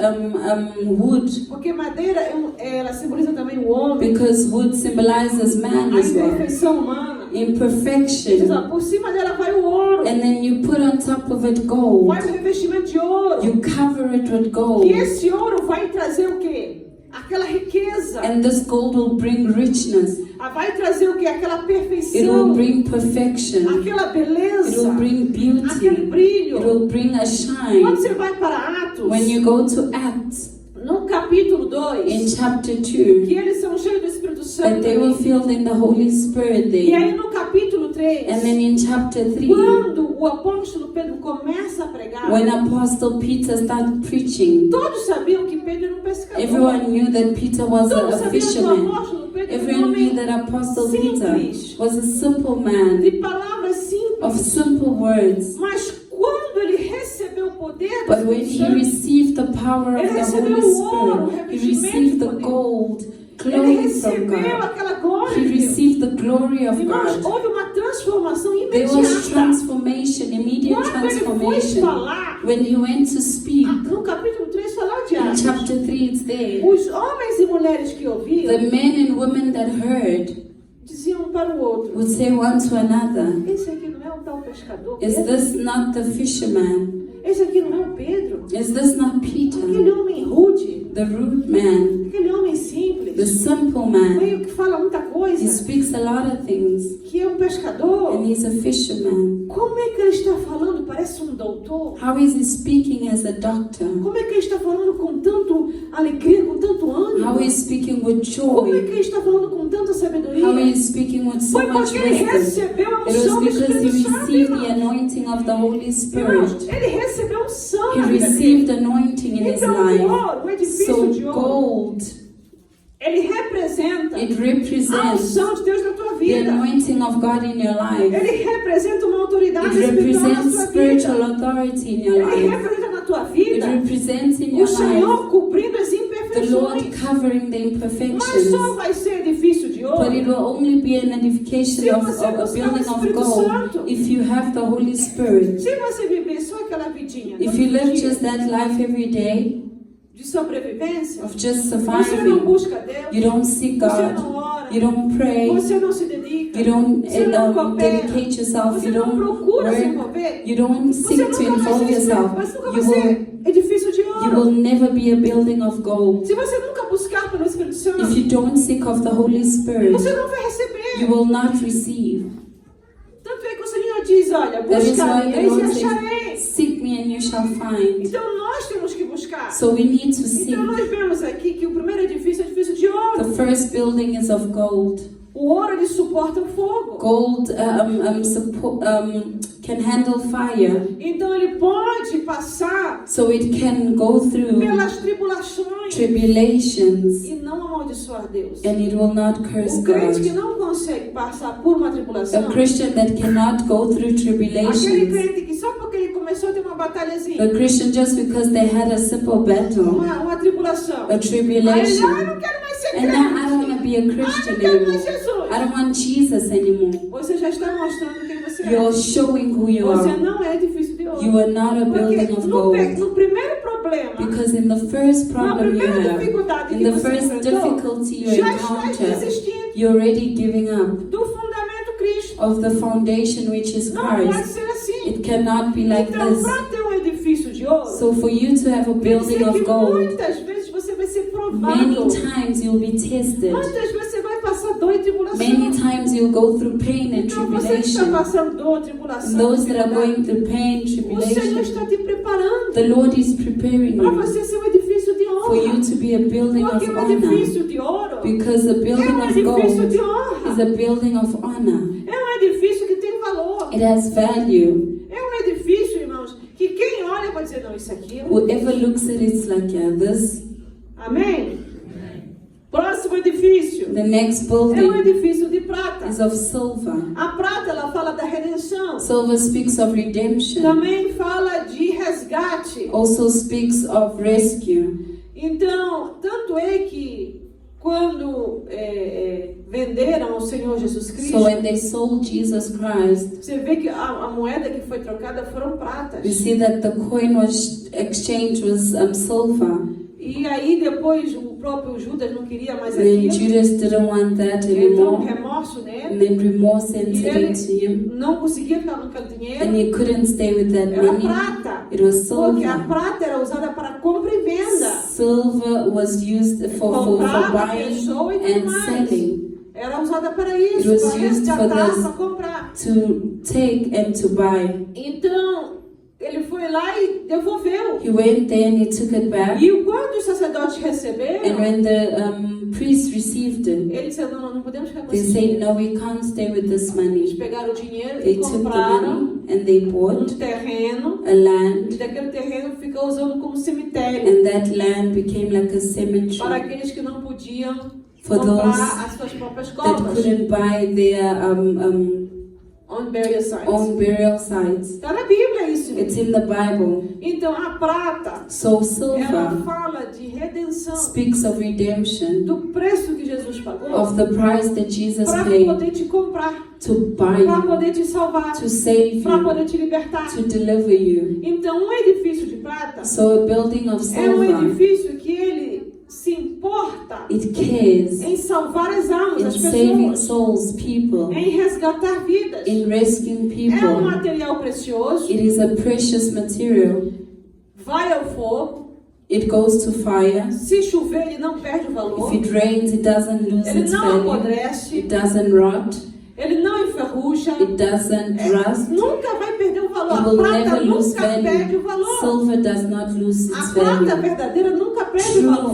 S2: wood,
S1: porque madeira ela simboliza também o homem,
S2: because wood symbolizes man
S1: a
S2: as well,
S1: imperfeição humana. Diz,
S2: imperfection.
S1: ó, por cima dela vai o ouro,
S2: And then you put on top of it gold.
S1: vai o revestimento de ouro.
S2: You cover it with gold.
S1: E esse ouro vai trazer o quê? Aquela riqueza.
S2: And this gold will bring richness.
S1: Vai trazer o quê? Aquela
S2: It will
S1: perfeição.
S2: bring perfection.
S1: Aquela
S2: It will
S1: beleza.
S2: bring
S1: Aquele
S2: beauty.
S1: brilho.
S2: It will bring a
S1: Quando
S2: shine.
S1: você vai para Atos,
S2: When you go to Acts
S1: no capítulo
S2: in
S1: 2,
S2: chapter
S1: que
S2: 2,
S1: eles são cheios do Espírito
S2: that
S1: Santo.
S2: they were filled in the Holy Spirit
S1: E aí
S2: there.
S1: no capítulo 3,
S2: And then in chapter 3,
S1: quando o apóstolo Pedro começa a pregar,
S2: when Apostle Peter started preaching,
S1: todos sabiam que Pedro era um pescador.
S2: everyone knew that Peter was
S1: Todos
S2: a
S1: sabiam que o
S2: fisherman.
S1: apóstolo Pedro era um
S2: Everyone knew
S1: homem
S2: that Apostle Peter
S1: simples,
S2: was a simple man
S1: de palavras simples.
S2: of simple words.
S1: Mas quando ele recebeu o poder do
S2: But when
S1: Espírito
S2: he
S1: Santo,
S2: received the power of
S1: ele
S2: the
S1: recebeu
S2: Holy
S1: o ouro, o
S2: Spirit, he
S1: revestimento
S2: received
S1: de
S2: the
S1: poder.
S2: gold
S1: Ele
S2: clothing from
S1: recebeu
S2: God.
S1: aquela glória
S2: He
S1: de Deus.
S2: received the glory of
S1: Irmãos,
S2: God.
S1: houve uma transformação
S2: There was
S1: imediata.
S2: transformation, immediate
S1: Quando ele foi
S2: transformation.
S1: falar,
S2: When he went to speak,
S1: no capítulo 3 falou de
S2: in
S1: Atos,
S2: chapter 3 it's there,
S1: os homens e mulheres que
S2: the
S1: ouviam
S2: men and women that heard
S1: diziam um para o outro,
S2: would say one to another,
S1: esse aqui não é o tal pescador
S2: is
S1: Pedro?
S2: this not the fisherman?
S1: Esse aqui não é o Pedro?
S2: Is this not Peter,
S1: Aquele homem rude,
S2: the rude man,
S1: aquele homem
S2: the
S1: simples,
S2: simple man?
S1: meio que fala muita
S2: He
S1: coisa,
S2: speaks a lot of things,
S1: que é um pescador.
S2: and he's a fisherman.
S1: Como é que ele está falando? Parece um doutor.
S2: How is he speaking as a doctor?
S1: Como é que ele está falando com tanto alegria, com tanto ânimo?
S2: How is he speaking with
S1: Como é
S2: joy?
S1: que ele está falando com tanta sabedoria?
S2: How is he speaking with so
S1: Foi
S2: much
S1: porque ele
S2: wisdom?
S1: recebeu a
S2: It was
S1: unção do
S2: because he
S1: Espírito Santo,
S2: received the
S1: irmão.
S2: anointing of the Holy
S1: Irmãos,
S2: Spirit.
S1: ele recebeu a unção
S2: He
S1: na vida
S2: received
S1: dele.
S2: anointing in his
S1: Então, o
S2: life.
S1: ouro, o edifício
S2: So
S1: de ouro,
S2: gold,
S1: ele representa
S2: it
S1: a
S2: represents
S1: unção de Deus na tua
S2: the
S1: vida.
S2: anointing of God in your life.
S1: Ele representa uma autoridade
S2: It
S1: espiritual na
S2: represents
S1: tua
S2: spiritual
S1: vida.
S2: authority in your
S1: Ele
S2: life.
S1: representa na tua
S2: It
S1: vida
S2: represents in
S1: o
S2: your life
S1: Senhor cobrindo as
S2: the Lord
S1: imperfeições.
S2: covering the
S1: Mas
S2: imperfections.
S1: só vai ser edifício de
S2: But it
S1: ouro
S2: will only be an edification
S1: Se
S2: of
S1: você
S2: a
S1: buscar
S2: building
S1: o
S2: of
S1: Espírito
S2: gold
S1: Santo.
S2: if you have the Holy Spirit.
S1: se você viver só aquela vidinha
S2: If
S1: todo
S2: you live
S1: dia
S2: just that life every day
S1: de sobrevivência,
S2: of just
S1: você não
S2: surviving,
S1: busca Deus,
S2: you don't seek
S1: você
S2: God,
S1: não ora,
S2: you don't pray,
S1: você não se dedica,
S2: you don't
S1: você não coopera,
S2: dedicate yourself,
S1: você
S2: you
S1: não
S2: don't
S1: procura se
S2: work,
S1: envolver,
S2: you don't
S1: você
S2: seek to
S1: nunca vai
S2: involve
S1: ser,
S2: yourself,
S1: mas nunca vai
S2: you will,
S1: ser edifício de
S2: you will
S1: ouro.
S2: never be a building of gold.
S1: Se você nunca buscar pelo Espírito Santo,
S2: If you don't seek of the Holy Spirit,
S1: você não vai receber.
S2: you will not receive.
S1: Tanto é que o Senhor diz, olha,
S2: That is why the
S1: buscareis e
S2: Lord
S1: achareis.
S2: says, seek me and you shall find.
S1: Então nós temos que buscar.
S2: So we need to see.
S1: Então nós vemos aqui que o primeiro edifício é o edifício de ouro.
S2: The first building is of gold.
S1: O ouro ele suporta o fogo.
S2: Gold can handle fire,
S1: Então ele pode passar
S2: so it can go through
S1: pelas tribulações
S2: tribulations,
S1: e não amaldiçoar Deus.
S2: and it will not curse
S1: O crente que
S2: God.
S1: não consegue passar por uma tribulação,
S2: A Christian that cannot go through
S1: aquele
S2: tribulations,
S1: crente que só porque ele começou a ter uma batalhazinha,
S2: a Christian just because they had a simple battle,
S1: uma tribulação,
S2: a
S1: aí ele,
S2: tribulation,
S1: não quero mais ser
S2: and now I
S1: crente.
S2: don't want to be a Christian
S1: não quero mais
S2: anymore.
S1: Jesus.
S2: I don't want Jesus anymore.
S1: Você já está mostrando quem você
S2: You're
S1: é.
S2: showing who you
S1: Você
S2: are.
S1: não é edifício de ouro.
S2: You are not a building
S1: Porque
S2: of
S1: no
S2: gold.
S1: primeiro problema,
S2: Because in the first
S1: na
S2: problem you
S1: primeira
S2: have,
S1: dificuldade
S2: in
S1: que
S2: the
S1: você
S2: first
S1: enfrentou,
S2: difficulty you
S1: já está
S2: encounter,
S1: desistindo
S2: you're already giving up
S1: do fundamento Cristo.
S2: of the foundation which is
S1: Não pode
S2: Christ.
S1: ser assim.
S2: It cannot be like
S1: Então,
S2: this.
S1: para ter um edifício de ouro,
S2: So for you to have a
S1: quer
S2: building
S1: dizer
S2: of
S1: que
S2: gold,
S1: muitas vezes você vai ser provado.
S2: many times you'll be tested.
S1: Muitas vezes você vai passar dor e tribulação.
S2: Many times you'll go through pain and
S1: Então, você que está
S2: tribulation.
S1: passando dor, tribulação,
S2: Those that are
S1: dificuldade,
S2: going through pain,
S1: o Senhor
S2: tribulation,
S1: está te preparando
S2: the Lord is preparing
S1: para
S2: you
S1: você ser um edifício de
S2: for you
S1: honra.
S2: to be a building of
S1: Porque um
S2: honor.
S1: edifício de ouro
S2: Because a
S1: é
S2: building
S1: um
S2: of
S1: edifício
S2: gold
S1: de
S2: is
S1: honra.
S2: a building of honor.
S1: É um edifício que tem valor.
S2: It has value.
S1: É um edifício, irmãos, que quem olha vai dizer, não, isso aqui é um...
S2: Whoever looks at it, it's like, yeah, this.
S1: Amém? Próximo edifício.
S2: The next
S1: É um
S2: building
S1: edifício de prata.
S2: is of silver.
S1: A prata, ela fala da redenção.
S2: Silver speaks of redemption.
S1: Também fala de resgate.
S2: Also speaks of rescue.
S1: Então, tanto é que quando venderam ao Senhor Jesus Cristo,
S2: So when they sold Jesus Christ,
S1: você vê que a moeda que foi trocada foram pratas.
S2: we see that the coin was exchanged was silver.
S1: E aí depois o próprio Judas não queria mais
S2: And
S1: aquilo.
S2: Judas didn't want that
S1: Entrou um
S2: anymore.
S1: remorso
S2: And
S1: nele.
S2: then remorse
S1: E
S2: entered
S1: ele
S2: into him.
S1: não conseguia ficar com aquele
S2: And
S1: dinheiro.
S2: he couldn't stay with that
S1: Era
S2: money.
S1: prata.
S2: It was
S1: Porque a
S2: silver.
S1: prata era usada para compra e venda.
S2: Silver was used for
S1: Comprava a
S2: buying
S1: pessoa e tudo
S2: and
S1: mais.
S2: selling.
S1: Era usada para
S2: It
S1: isso,
S2: was
S1: para
S2: used for
S1: resgatar,
S2: this.
S1: para comprar.
S2: To take and to buy.
S1: Então, ele foi lá e devolveu.
S2: He went there and he took it back.
S1: E quando os sacerdotes
S2: And
S1: receberam,
S2: when the priest received it,
S1: ele disse, não podemos ficar com
S2: they
S1: esse
S2: said,
S1: dinheiro.
S2: no, we can't stay with this
S1: Eles
S2: money.
S1: pegaram o dinheiro
S2: They
S1: e
S2: took the
S1: compraram
S2: money and they
S1: um
S2: bought
S1: terreno.
S2: a land,
S1: E daquele terreno ficou usando como cemitério.
S2: and that land became like a
S1: Para
S2: cemetery
S1: aqueles que não podiam
S2: for
S1: comprar
S2: those
S1: as suas próprias
S2: that
S1: covas.
S2: couldn't buy their
S1: On burial sites.
S2: own burial sites.
S1: Está na Bíblia isso.
S2: It's in the Bible.
S1: Então, a prata,
S2: So
S1: ela
S2: silver
S1: fala de redenção.
S2: speaks of redemption,
S1: Do preço que Jesus pagou.
S2: of the price that Jesus
S1: Para
S2: paid
S1: poder te comprar.
S2: to
S1: Para
S2: buy you,
S1: poder te salvar.
S2: to save
S1: Para
S2: you,
S1: poder te libertar.
S2: to deliver you.
S1: Então, um edifício de prata
S2: So a building of
S1: é um
S2: silver,
S1: edifício que ele se importa
S2: it cares
S1: em salvar as almas
S2: in
S1: das
S2: saving
S1: pessoas,
S2: souls, people,
S1: em resgatar vidas.
S2: in rescuing
S1: É um
S2: people.
S1: material precioso,
S2: It is a precious material.
S1: vai ao fogo,
S2: It goes to fire.
S1: se chover ele não perde o valor,
S2: If it rains, it doesn't lose
S1: ele
S2: its
S1: não
S2: value.
S1: apodrece,
S2: It doesn't rot.
S1: ele não enferruja,
S2: It doesn't rust.
S1: nunca vai perder o
S2: It
S1: valor.
S2: will
S1: A prata
S2: never lose
S1: nunca perde o
S2: value.
S1: valor.
S2: Silver does not lose
S1: A
S2: its
S1: prata
S2: value.
S1: verdadeira nunca perde o
S2: True
S1: valor.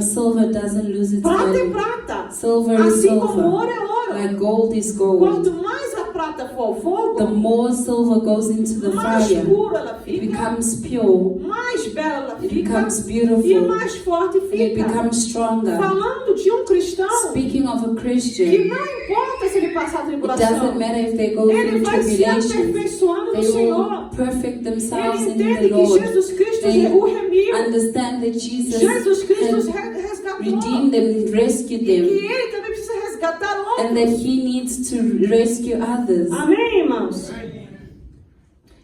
S2: silver doesn't lose its
S1: Prata é
S2: value.
S1: prata,
S2: Silver is
S1: assim como
S2: silver.
S1: ouro é ouro.
S2: Like gold is gold.
S1: Quanto mais a prata for ao
S2: The
S1: fogo,
S2: more silver goes into the
S1: mais
S2: fire,
S1: pura ela
S2: it
S1: fica,
S2: becomes pure.
S1: mais bela ela
S2: It
S1: fica
S2: becomes
S1: e
S2: beautiful.
S1: mais forte
S2: And it
S1: fica.
S2: becomes stronger.
S1: Falando de um cristão
S2: Speaking of a
S1: que
S2: Christian,
S1: não importa se ele passar a
S2: it
S1: tribulação,
S2: doesn't matter if they go
S1: ele
S2: through
S1: vai se
S2: tribulations.
S1: aperfeiçoando no
S2: They will
S1: Senhor.
S2: perfect themselves
S1: Ele
S2: in the
S1: entende que
S2: Lord.
S1: Jesus Cristo
S2: They
S1: o remiu.
S2: understand that Jesus
S1: Jesus Cristo os
S2: has
S1: resgatou.
S2: redeemed them and rescued
S1: E
S2: them,
S1: que ele também precisa resgatar
S2: and that
S1: outros.
S2: He needs to rescue others.
S1: Amém, irmãos?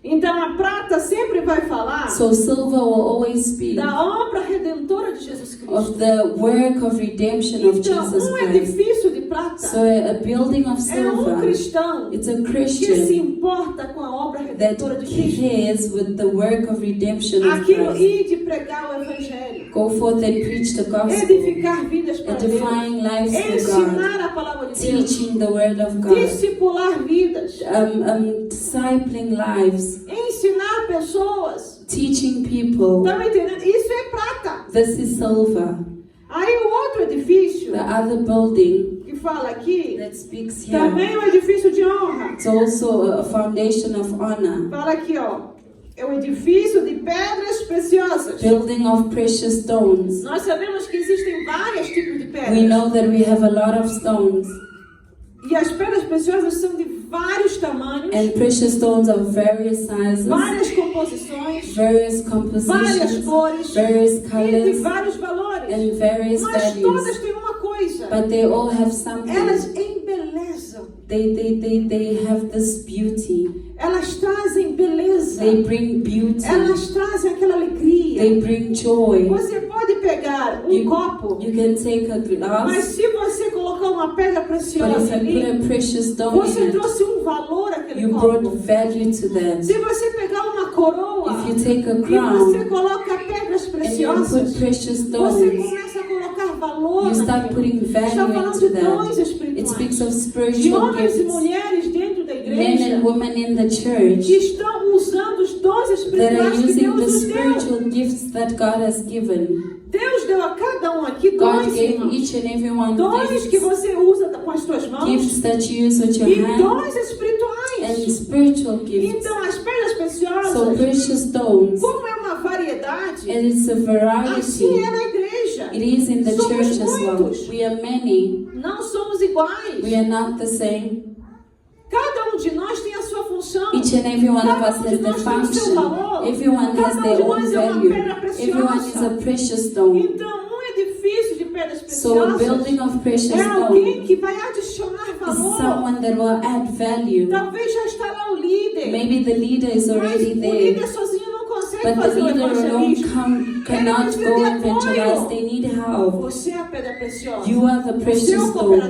S1: Então a prata sempre vai falar
S2: So silver will always speak
S1: da obra redentora de Jesus Cristo.
S2: of the work of redemption of
S1: Então,
S2: Jesus
S1: um
S2: Christ.
S1: edifício de prata
S2: So a building of
S1: é um
S2: silver,
S1: cristão
S2: it's a
S1: que se
S2: Christian
S1: importa com a obra
S2: that
S1: redentora de Cristo.
S2: cares with the work of redemption of
S1: Aquilo
S2: Christ.
S1: ir de pregar o evangelho,
S2: Go forth and preach the gospel,
S1: edificar vidas para Deus,
S2: edifying lives for God,
S1: ensinar a palavra de Deus,
S2: teaching the word of God,
S1: discipular vidas,
S2: discipling lives,
S1: ensinar pessoas
S2: teaching people.
S1: Tá me entendendo? Isso é prata.
S2: This is silver.
S1: Aí o outro edifício
S2: The other building
S1: que fala aqui
S2: that speaks
S1: também
S2: here,
S1: é um edifício de honra.
S2: it's also a foundation of honor.
S1: Fala aqui, ó. É um edifício de pedras preciosas.
S2: Building of precious stones.
S1: Nós sabemos que existem vários tipos de
S2: We
S1: pedras.
S2: know that we have a lot of stones,
S1: E as pedras preciosas são de vários tamanhos,
S2: and precious stones of various sizes,
S1: várias composições,
S2: various
S1: várias
S2: compositions,
S1: cores
S2: various
S1: e de
S2: colors,
S1: vários valores.
S2: and various
S1: Mas todas
S2: values.
S1: têm uma coisa.
S2: But they all have something.
S1: Elas embelezam.
S2: They have this beauty.
S1: Elas trazem beleza.
S2: They bring beauty.
S1: Elas trazem aquela alegria.
S2: They bring joy.
S1: Você pode pegar copo,
S2: You can take a
S1: mas
S2: glass,
S1: se você colocar uma pedra
S2: but
S1: preciosa
S2: if you
S1: ali,
S2: put a precious stone
S1: você
S2: in it,
S1: trouxe um valor àquele
S2: you brought
S1: copo.
S2: value to that.
S1: Se você pegar uma coroa
S2: If you take a
S1: e
S2: crown
S1: você coloca pedras
S2: and you
S1: preciosas,
S2: put precious
S1: você
S2: stones,
S1: começa a colocar valor
S2: you start
S1: naquilo.
S2: putting
S1: Está
S2: value
S1: falando
S2: into
S1: de dons
S2: that. It
S1: espirituais.
S2: speaks of
S1: De
S2: spiritual
S1: homens e
S2: gifts.
S1: mulheres dentro da
S2: Men
S1: igreja
S2: and women in the
S1: que
S2: church
S1: estão usando os dons
S2: that are
S1: espirituais que
S2: using
S1: Deus
S2: the
S1: nos deu.
S2: spiritual gifts that God has given.
S1: Deus deu a cada um aqui
S2: God
S1: dons,
S2: gave
S1: irmãos.
S2: each and every one
S1: Dons que
S2: gifts,
S1: você usa com as suas mãos
S2: gifts that you use with your
S1: e
S2: hand,
S1: dons espirituais.
S2: and spiritual gifts.
S1: Então, as pedras
S2: So
S1: preciosas,
S2: precious stones,
S1: como é uma variedade,
S2: and it's a
S1: assim
S2: variety.
S1: é na igreja.
S2: It is in the
S1: Somos
S2: church as well.
S1: muitos.
S2: We are many.
S1: Não somos iguais.
S2: We are not the same.
S1: Cada um de nós tem a sua função.
S2: Each and every one of
S1: Cada
S2: us
S1: um de
S2: has the
S1: nós tem o seu
S2: function.
S1: valor.
S2: Everyone has
S1: Cada um
S2: their
S1: de
S2: own
S1: nós é uma
S2: value.
S1: pedra preciosa.
S2: Everyone is a precious stone.
S1: Então, um edifício de pedras
S2: So a
S1: preciosas
S2: building of precious
S1: é alguém
S2: stone
S1: que vai adicionar
S2: is
S1: valor.
S2: someone that will add value.
S1: Talvez já está lá o líder.
S2: Maybe the leader is
S1: Mas
S2: already
S1: o
S2: there,
S1: líder sozinho não consegue
S2: but the
S1: fazer o
S2: leader alone
S1: evangelismo.
S2: cannot go evangelize. They need help.
S1: Você é a pedra preciosa.
S2: You are the precious stone.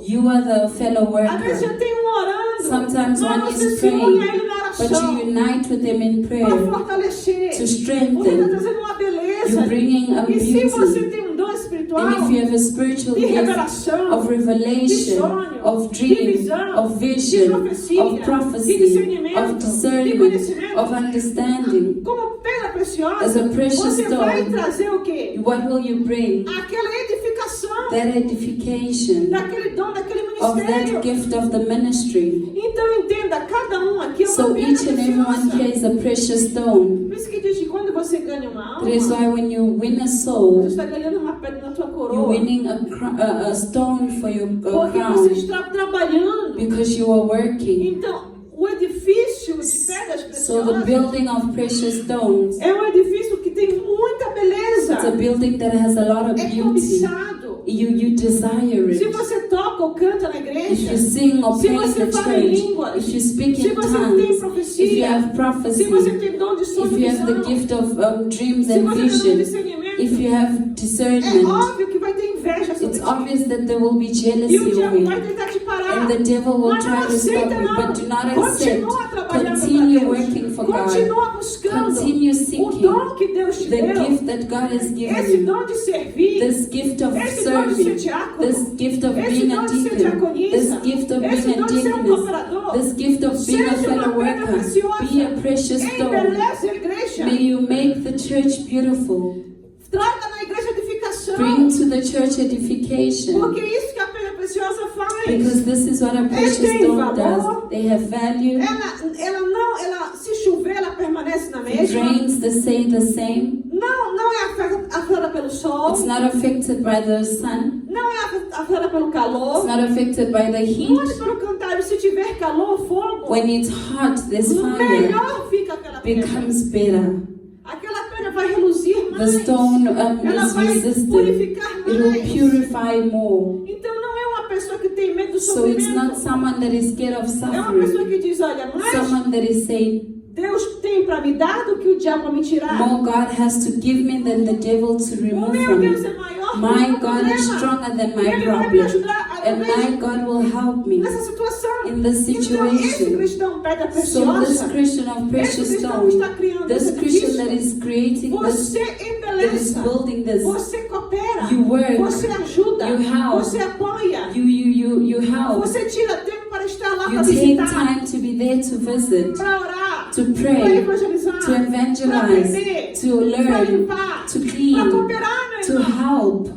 S2: You are the fellow
S1: Às vezes
S2: worker.
S1: já tem um orando.
S2: Sometimes
S1: mas
S2: one
S1: você
S2: is
S1: se une a
S2: praying,
S1: ele na
S2: but
S1: oração.
S2: you unite with them in
S1: Para
S2: prayer
S1: fortalecer.
S2: to
S1: Você está
S2: strengthen.
S1: trazendo uma beleza.
S2: You're bringing a
S1: E se você
S2: beauty.
S1: tem um dom espiritual,
S2: And if you have a spiritual
S1: de
S2: gift
S1: revelação,
S2: of
S1: de
S2: revelation,
S1: sonho,
S2: of
S1: de
S2: dream,
S1: visão,
S2: of
S1: de
S2: vision,
S1: profecia,
S2: of
S1: de
S2: prophecy,
S1: discernimento,
S2: of
S1: de
S2: discernment,
S1: conhecimento,
S2: of understanding,
S1: como pedra
S2: as
S1: preciosa,
S2: a precious
S1: você vai
S2: stone,
S1: trazer o quê?
S2: what will you bring?
S1: Aquela edificação
S2: That edification
S1: daquele dom, daquele
S2: of
S1: ministério.
S2: that gift of the ministry.
S1: Então entenda, cada um aqui é uma
S2: So
S1: pedra
S2: each and everyone
S1: preciosa.
S2: here is a precious stone.
S1: Por isso que diz que quando você ganha uma alma,
S2: That is why when you win a
S1: você
S2: soul,
S1: está ganhando uma pedra na tua
S2: you're
S1: coroa.
S2: winning a stone for your
S1: Porque você
S2: crown
S1: está trabalhando.
S2: because you are working.
S1: Então, o edifício de pedras
S2: So the
S1: preciosas
S2: building of precious stones,
S1: é um edifício que tem muita beleza.
S2: it's a building that has a lot of
S1: É
S2: beauty.
S1: cobiçado.
S2: You desire
S1: Se
S2: it.
S1: você toca ou canta na
S2: If
S1: igreja,
S2: you sing or
S1: se
S2: pray in
S1: você
S2: the
S1: fala em
S2: church,
S1: línguas,
S2: if you speak
S1: se
S2: in
S1: você tem
S2: tongues, if you
S1: profecia,
S2: have
S1: se
S2: prophecy,
S1: você tem dom de sonho
S2: if
S1: e
S2: you have the
S1: visão,
S2: gift of dreams
S1: se
S2: and
S1: você tem
S2: vision,
S1: discernimento,
S2: if you have
S1: é
S2: discernment,
S1: óbvio que vai ter inveja sobre
S2: it's
S1: ti.
S2: obvious that there will be
S1: E
S2: jealousy
S1: o diabo
S2: over
S1: vai
S2: you.
S1: tentar te parar.
S2: And the devil will
S1: Mas não
S2: try to stop
S1: aceita,
S2: you,
S1: não.
S2: but do not accept.
S1: Continua trabalhando
S2: Continue
S1: para
S2: working
S1: Deus.
S2: for God.
S1: Continua buscando
S2: Continue
S1: o
S2: seeking
S1: dom que Deus te
S2: the
S1: deu.
S2: gift that God has given
S1: Esse
S2: you.
S1: dom de servir.
S2: This gift of
S1: Esse dom de ser
S2: serving,
S1: diácono.
S2: this gift of
S1: Esse
S2: being
S1: dom
S2: a
S1: de ser
S2: deacon,
S1: diaconisa.
S2: this gift of
S1: Esse
S2: being a
S1: dom de ser um
S2: deaconess,
S1: cooperador.
S2: this gift of being a
S1: Seja uma
S2: fellow
S1: pedra
S2: worker.
S1: preciosa.
S2: Be a precious stone.
S1: Embeleze a igreja.
S2: May you make the church beautiful.
S1: Traga na igreja edificação.
S2: Bring to the church edification.
S1: Porque é isso que a pedra preciosa faz.
S2: Because this is what a precious
S1: tem
S2: stone
S1: valor.
S2: does. They have value.
S1: Ela se chover, ela permanece na
S2: It
S1: mesma.
S2: rains, they stay the same.
S1: Não é afetada pelo sol.
S2: It's not affected by the sun.
S1: Não é afetada pelo
S2: It's
S1: calor.
S2: not affected by the
S1: Olhe
S2: heat.
S1: para o contrário, se tiver calor, fogo,
S2: When it's hot, this fire
S1: melhor fica aquela pedra.
S2: becomes better.
S1: Aquela pedra vai reluzir
S2: The
S1: mais.
S2: stone
S1: Ela
S2: is
S1: vai
S2: resistant.
S1: purificar
S2: It will
S1: mais.
S2: purify more.
S1: Então não é uma pessoa que tem medo do
S2: So it's not
S1: sofrimento.
S2: someone that is scared of
S1: É uma pessoa
S2: suffering.
S1: que diz, olha, mais
S2: Someone that is saying,
S1: Deus tem para me dar do que o diabo para me tirar.
S2: more God has to give me than the devil to
S1: O
S2: remove
S1: meu
S2: from
S1: Deus
S2: me.
S1: é maior que o
S2: My
S1: meu
S2: God is
S1: problema.
S2: stronger than my
S1: Ele vai me
S2: problem.
S1: ajudar
S2: And my God will help me
S1: nessa situação.
S2: in this
S1: Então, esse
S2: situation.
S1: cristão pedra
S2: So this
S1: preciosa,
S2: Christian of precious
S1: esse cristão
S2: stone,
S1: está criando
S2: this
S1: esse
S2: Christian
S1: edifício.
S2: that is creating this,
S1: Você
S2: that is
S1: embeleza.
S2: building this,
S1: Você coopera.
S2: you work,
S1: Você ajuda.
S2: you help,
S1: Você apoia.
S2: you help,
S1: Você tira tempo para estar lá
S2: you
S1: para
S2: take
S1: visitar.
S2: time to be there to visit,
S1: Para orar.
S2: to
S1: para
S2: pray,
S1: evangelizar,
S2: to
S1: para
S2: evangelize,
S1: aprender,
S2: to
S1: para
S2: learn,
S1: limpar,
S2: to
S1: para
S2: clean,
S1: cooperar, meu
S2: to
S1: irmão.
S2: help.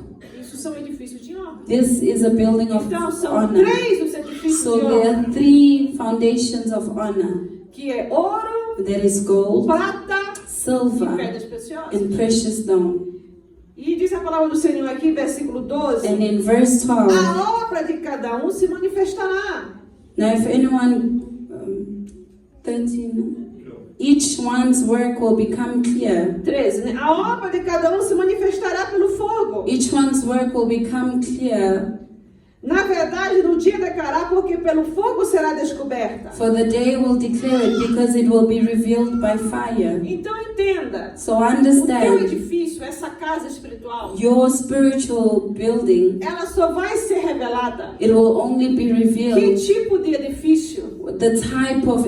S1: Isso são edifícios de honra.
S2: This is a building of
S1: Então, são
S2: honor.
S1: 3 os edifícios
S2: So
S1: de
S2: there
S1: honra,
S2: are 3 foundations of honor.
S1: que é ouro,
S2: There is gold,
S1: prata e
S2: silver,
S1: pedras preciosas.
S2: and precious stone.
S1: E diz a palavra do Senhor aqui, versículo 12,
S2: And in verse 12,
S1: a obra de cada um se manifestará.
S2: now if anyone, 13, each one's work will become clear.
S1: 13, né? A obra de cada um se manifestará pelo fogo.
S2: Each one's work will become clear,
S1: Na verdade, no dia declarará, porque pelo fogo será descoberta.
S2: for the day will declare it, because it will be revealed by fire.
S1: Então entenda,
S2: So
S1: o teu
S2: understand,
S1: edifício, essa casa espiritual,
S2: your spiritual building,
S1: ela só vai ser revelada.
S2: it will only be
S1: Que
S2: revealed,
S1: tipo de edifício
S2: the type of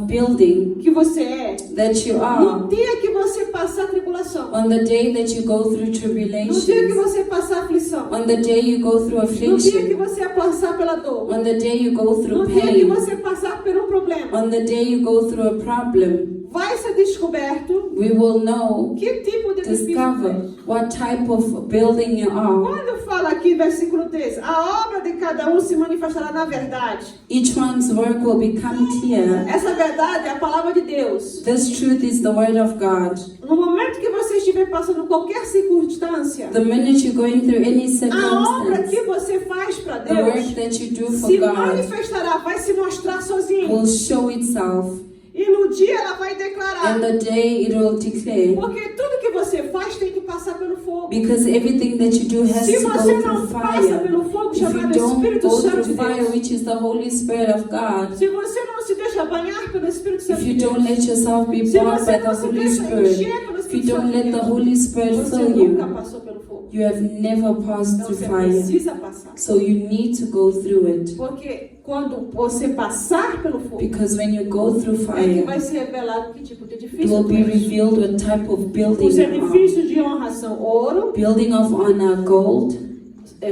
S2: building
S1: que você é
S2: that you
S1: no
S2: are,
S1: dia que você passar tribulação,
S2: on the day that you go through
S1: no dia que
S2: tribulations,
S1: você passar aflição,
S2: on the day you go through
S1: no dia que
S2: affliction,
S1: você passar pela dor,
S2: on the day you go
S1: no
S2: through
S1: dia que
S2: pain,
S1: você passar por um problema,
S2: on the day you go through a problem,
S1: vai ser descoberto
S2: we will know,
S1: que tipo de edifício
S2: discover
S1: é.
S2: what type of building you are.
S1: Quando fala aqui, versículo 13, a obra de cada um se manifestará na verdade.
S2: Each one's work will become clear.
S1: Essa verdade é a palavra de Deus.
S2: This truth is the word of God.
S1: No momento que você estiver passando qualquer circunstância,
S2: The minute you're going through any
S1: a obra
S2: circumstance,
S1: que você faz para
S2: the work
S1: Deus
S2: that you do for
S1: se
S2: God
S1: manifestará, vai se mostrar sozinho.
S2: will show itself.
S1: E no dia ela vai
S2: And
S1: declarar.
S2: the day it will declare.
S1: Porque tudo que você faz tem que passar pelo fogo.
S2: Because everything that you do has
S1: Se
S2: to
S1: você
S2: go
S1: não
S2: through
S1: passa
S2: fire.
S1: pelo fogo
S2: If you
S1: chamado
S2: don't
S1: Espírito
S2: go
S1: Santo de
S2: through fire,
S1: Deus,
S2: which is the Holy Spirit of God,
S1: se você não se deixa banhar pelo Espírito Santo
S2: if
S1: de
S2: you
S1: Deus,
S2: don't let yourself be
S1: se
S2: bought
S1: você
S2: by the
S1: não se
S2: Holy
S1: deixa
S2: Spirit,
S1: encher pelo
S2: if you
S1: Espírito
S2: don't
S1: Santo de
S2: let the
S1: Deus,
S2: Holy Spirit
S1: você
S2: fill
S1: nunca
S2: you,
S1: passou pelo fogo.
S2: you have never passed
S1: Então
S2: through
S1: você
S2: fire.
S1: precisa passar.
S2: So you need to go through it.
S1: Porque quando você passar pelo fogo,
S2: Because when you go through
S1: é que
S2: fire,
S1: vai ser revelado que tipo de
S2: it
S1: edifício
S2: will
S1: tu
S2: be
S1: és.
S2: revealed what type of building
S1: Os
S2: you are.
S1: edifícios de honra são ouro,
S2: Building of honor, gold,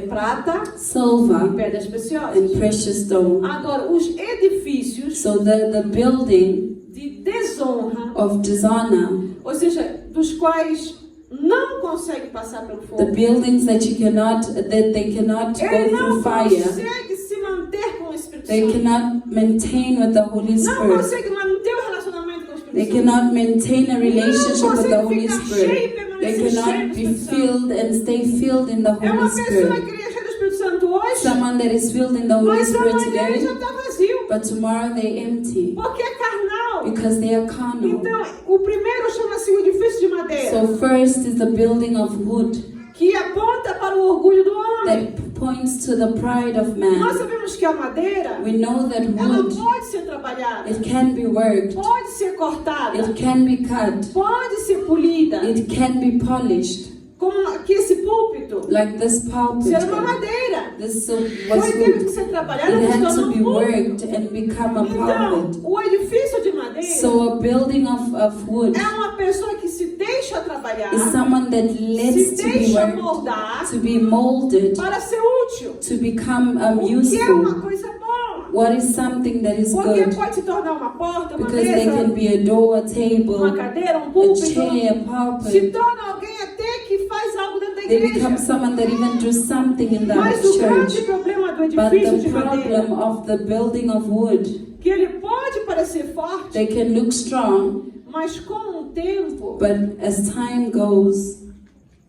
S1: prata e
S2: silver,
S1: pedras preciosas.
S2: and precious stone.
S1: Agora, os edifícios
S2: So the building
S1: de desonra,
S2: of dishonor,
S1: ou seja, dos quais não consegue passar pelo
S2: the
S1: fogo,
S2: buildings that they cannot
S1: ele
S2: go
S1: não
S2: through fire,
S1: consegue se manter com o Espírito
S2: they
S1: Santo.
S2: cannot maintain with the Holy
S1: Não
S2: Spirit.
S1: consegue manter o relacionamento com o
S2: They
S1: Espírito Santo.
S2: cannot maintain a relationship with the Holy
S1: ficar
S2: Spirit.
S1: cheio e
S2: They
S1: permanecer cheio
S2: cannot
S1: do
S2: be
S1: Espírito Santo.
S2: filled and stay filled in the
S1: É
S2: Holy
S1: uma pessoa
S2: Spirit.
S1: que é cheia do Espírito Santo hoje,
S2: Someone that is filled in the Holy
S1: mas
S2: Spirit
S1: amanhã ele
S2: today,
S1: já está vazio,
S2: but tomorrow they empty
S1: porque é carnal.
S2: because they are carnal.
S1: Então, o primeiro chama-se o edifício de madeira,
S2: So first is the building of wood
S1: que aponta para o orgulho do homem.
S2: that points to the pride of
S1: Nós
S2: man.
S1: sabemos que a madeira,
S2: We know that
S1: ela
S2: wood,
S1: pode ser trabalhada,
S2: it can be worked,
S1: pode ser cortada,
S2: it can be cut,
S1: pode ser polida,
S2: it can be polished,
S1: como aqui esse púlpito.
S2: like this pulpit.
S1: Isso era uma madeira.
S2: This
S1: Foi
S2: was
S1: teve que
S2: wood.
S1: ser trabalhada
S2: It
S1: para se
S2: had
S1: tornar
S2: to be
S1: um púlpito.
S2: worked and become a
S1: Então,
S2: pulpit.
S1: o edifício de madeira
S2: So a building of wood
S1: é uma pessoa que se deixa trabalhar,
S2: is someone that
S1: se
S2: lets to be
S1: deixa
S2: worked,
S1: moldar
S2: to be molded,
S1: para ser útil.
S2: to become
S1: O que é uma
S2: useful.
S1: coisa boa.
S2: What is something that is
S1: Porque
S2: good?
S1: pode se tornar uma porta, uma
S2: Because they can
S1: mesa,
S2: be a door, a
S1: uma
S2: table,
S1: cadeira, um
S2: a
S1: púlpito.
S2: chair, a
S1: Se
S2: pulpit.
S1: torna alguém até que faz algo dentro da
S2: They become
S1: igreja.
S2: someone that even do something in the
S1: Mas o grande
S2: church.
S1: problema do
S2: But
S1: edifício
S2: the
S1: de madeira,
S2: problem of the building of wood,
S1: que ele pode parecer forte,
S2: they can look strong,
S1: mas com o tempo,
S2: but as time goes,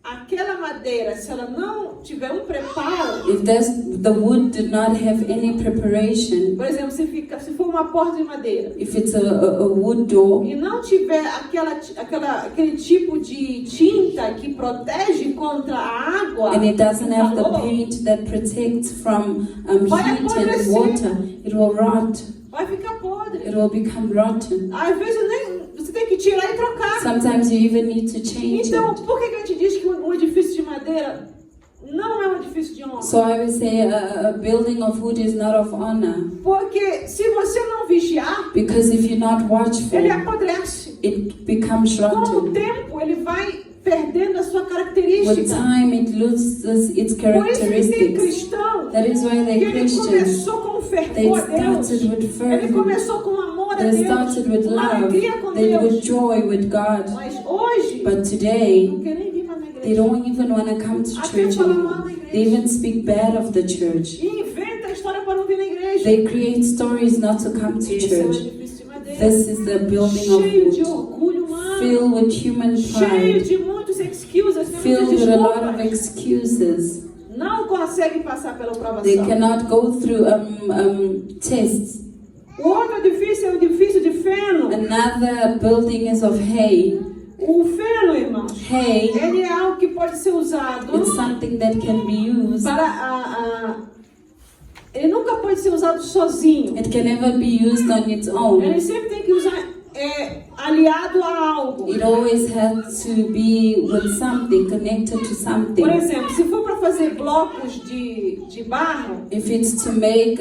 S1: aquela madeira, se ela não tiver um preparo,
S2: if the wood did not have any preparation,
S1: por exemplo, se for uma porta de madeira,
S2: if it's a wood door,
S1: e não tiver aquele tipo de tinta que protege contra a água,
S2: and it doesn't
S1: e o
S2: have the
S1: calor,
S2: paint that protects from
S1: Vai
S2: heat and
S1: apodrecer.
S2: water, it will rot.
S1: vai ficar podre.
S2: It will become rotten.
S1: Às vezes você tem que tirar e trocar.
S2: Sometimes you even need to change
S1: Então,
S2: it.
S1: por que a gente diz que um edifício de madeira não é um edifício de honra?
S2: So I would say a building of wood is not of honor.
S1: Porque se você não vigiar,
S2: Because if you're not watchful,
S1: ele apodrece.
S2: it becomes
S1: Com o
S2: rotten.
S1: tempo, ele vai perdendo a sua
S2: With
S1: característica.
S2: time, it loses its
S1: Por isso que tem
S2: characteristics.
S1: cristão
S2: That is why
S1: que
S2: they
S1: ele
S2: Christians,
S1: começou com
S2: they
S1: fervor a Deus.
S2: started with
S1: Ele
S2: fervor.
S1: começou com amor amor a
S2: They
S1: Deus,
S2: started with
S1: uma
S2: love,
S1: alegria com
S2: then with
S1: Deus.
S2: joy with God.
S1: Mas hoje,
S2: But today,
S1: não querem vir mais na
S2: they
S1: igreja.
S2: don't even want to come to church anymore. They even speak bad of the church.
S1: E inventa a história para não vir na igreja.
S2: They create stories not to come to
S1: Esse é o
S2: church.
S1: edifício de madeira.
S2: This is the building
S1: Cheio de
S2: of wood,
S1: orgulho humano.
S2: filled with human
S1: Cheio
S2: pride,
S1: de muitos excuses, tem
S2: filled
S1: muitas
S2: with a lot of
S1: desculpas.
S2: excuses.
S1: Não conseguem passar pela
S2: They
S1: provação.
S2: cannot go through tests.
S1: O outro edifício é o edifício de feno.
S2: Another building is of hay.
S1: O feno, irmãos,
S2: Hay,
S1: ele é algo que pode ser usado
S2: it's something that can be used.
S1: para ele nunca pode ser usado sozinho.
S2: It can never be used on its
S1: Ele
S2: own.
S1: sempre tem que usar aliado a algo.
S2: It always has to be with something, connected to
S1: Por
S2: something.
S1: exemplo, se for para fazer blocos de barro,
S2: If it's to make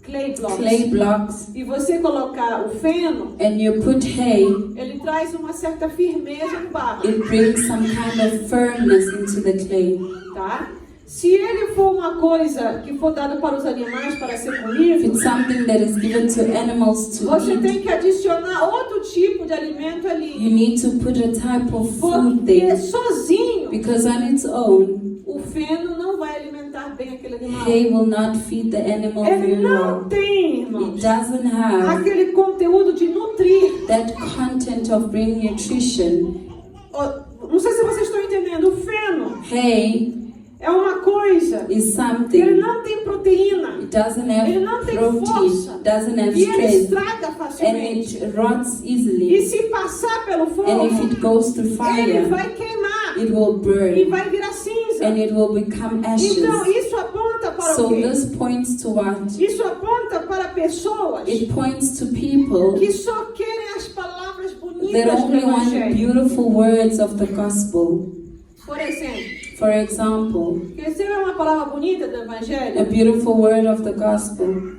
S1: clay blocks,
S2: clay blocks
S1: e você colocar o feno,
S2: and you put hay,
S1: ele traz uma certa firmeza no barro,
S2: it brings some kind of firmness into the clay.
S1: tá? Se ele for uma coisa que for dada para os animais para ser
S2: If
S1: comido,
S2: it's something that is given to animals to
S1: você
S2: eat,
S1: tem que adicionar outro tipo de alimento ali.
S2: you need to put a type of food
S1: Porque
S2: there.
S1: sozinho,
S2: Because on its own,
S1: o feno não vai alimentar bem aquele animal.
S2: hay will not feed the animal
S1: Ele
S2: very
S1: não
S2: well.
S1: tem,
S2: It
S1: irmãos,
S2: doesn't have
S1: aquele conteúdo de nutrir.
S2: that content of bringing nutrition.
S1: Não sei se vocês estão entendendo. O feno
S2: Hay
S1: é uma coisa
S2: is
S1: que ele
S2: something.
S1: não tem proteína.
S2: It doesn't
S1: Ele
S2: have
S1: não tem
S2: protein,
S1: força.
S2: doesn't have
S1: E ele
S2: strength,
S1: estraga
S2: and
S1: facilmente.
S2: it rots
S1: E
S2: easily.
S1: se passar pelo
S2: And
S1: fogo,
S2: if it goes through
S1: ele
S2: fire,
S1: vai queimar.
S2: it will
S1: E
S2: burn,
S1: vai virar cinza.
S2: and it will become
S1: Então
S2: ashes.
S1: isso aponta para o
S2: So
S1: quê?
S2: this points to what?
S1: Isso aponta para pessoas
S2: It points to people
S1: que só querem as palavras bonitas
S2: that
S1: do
S2: only want
S1: Evangelho.
S2: beautiful words of the gospel.
S1: Por exemplo,
S2: For example,
S1: receber uma palavra bonita do
S2: a
S1: Evangelho.
S2: beautiful word of the gospel.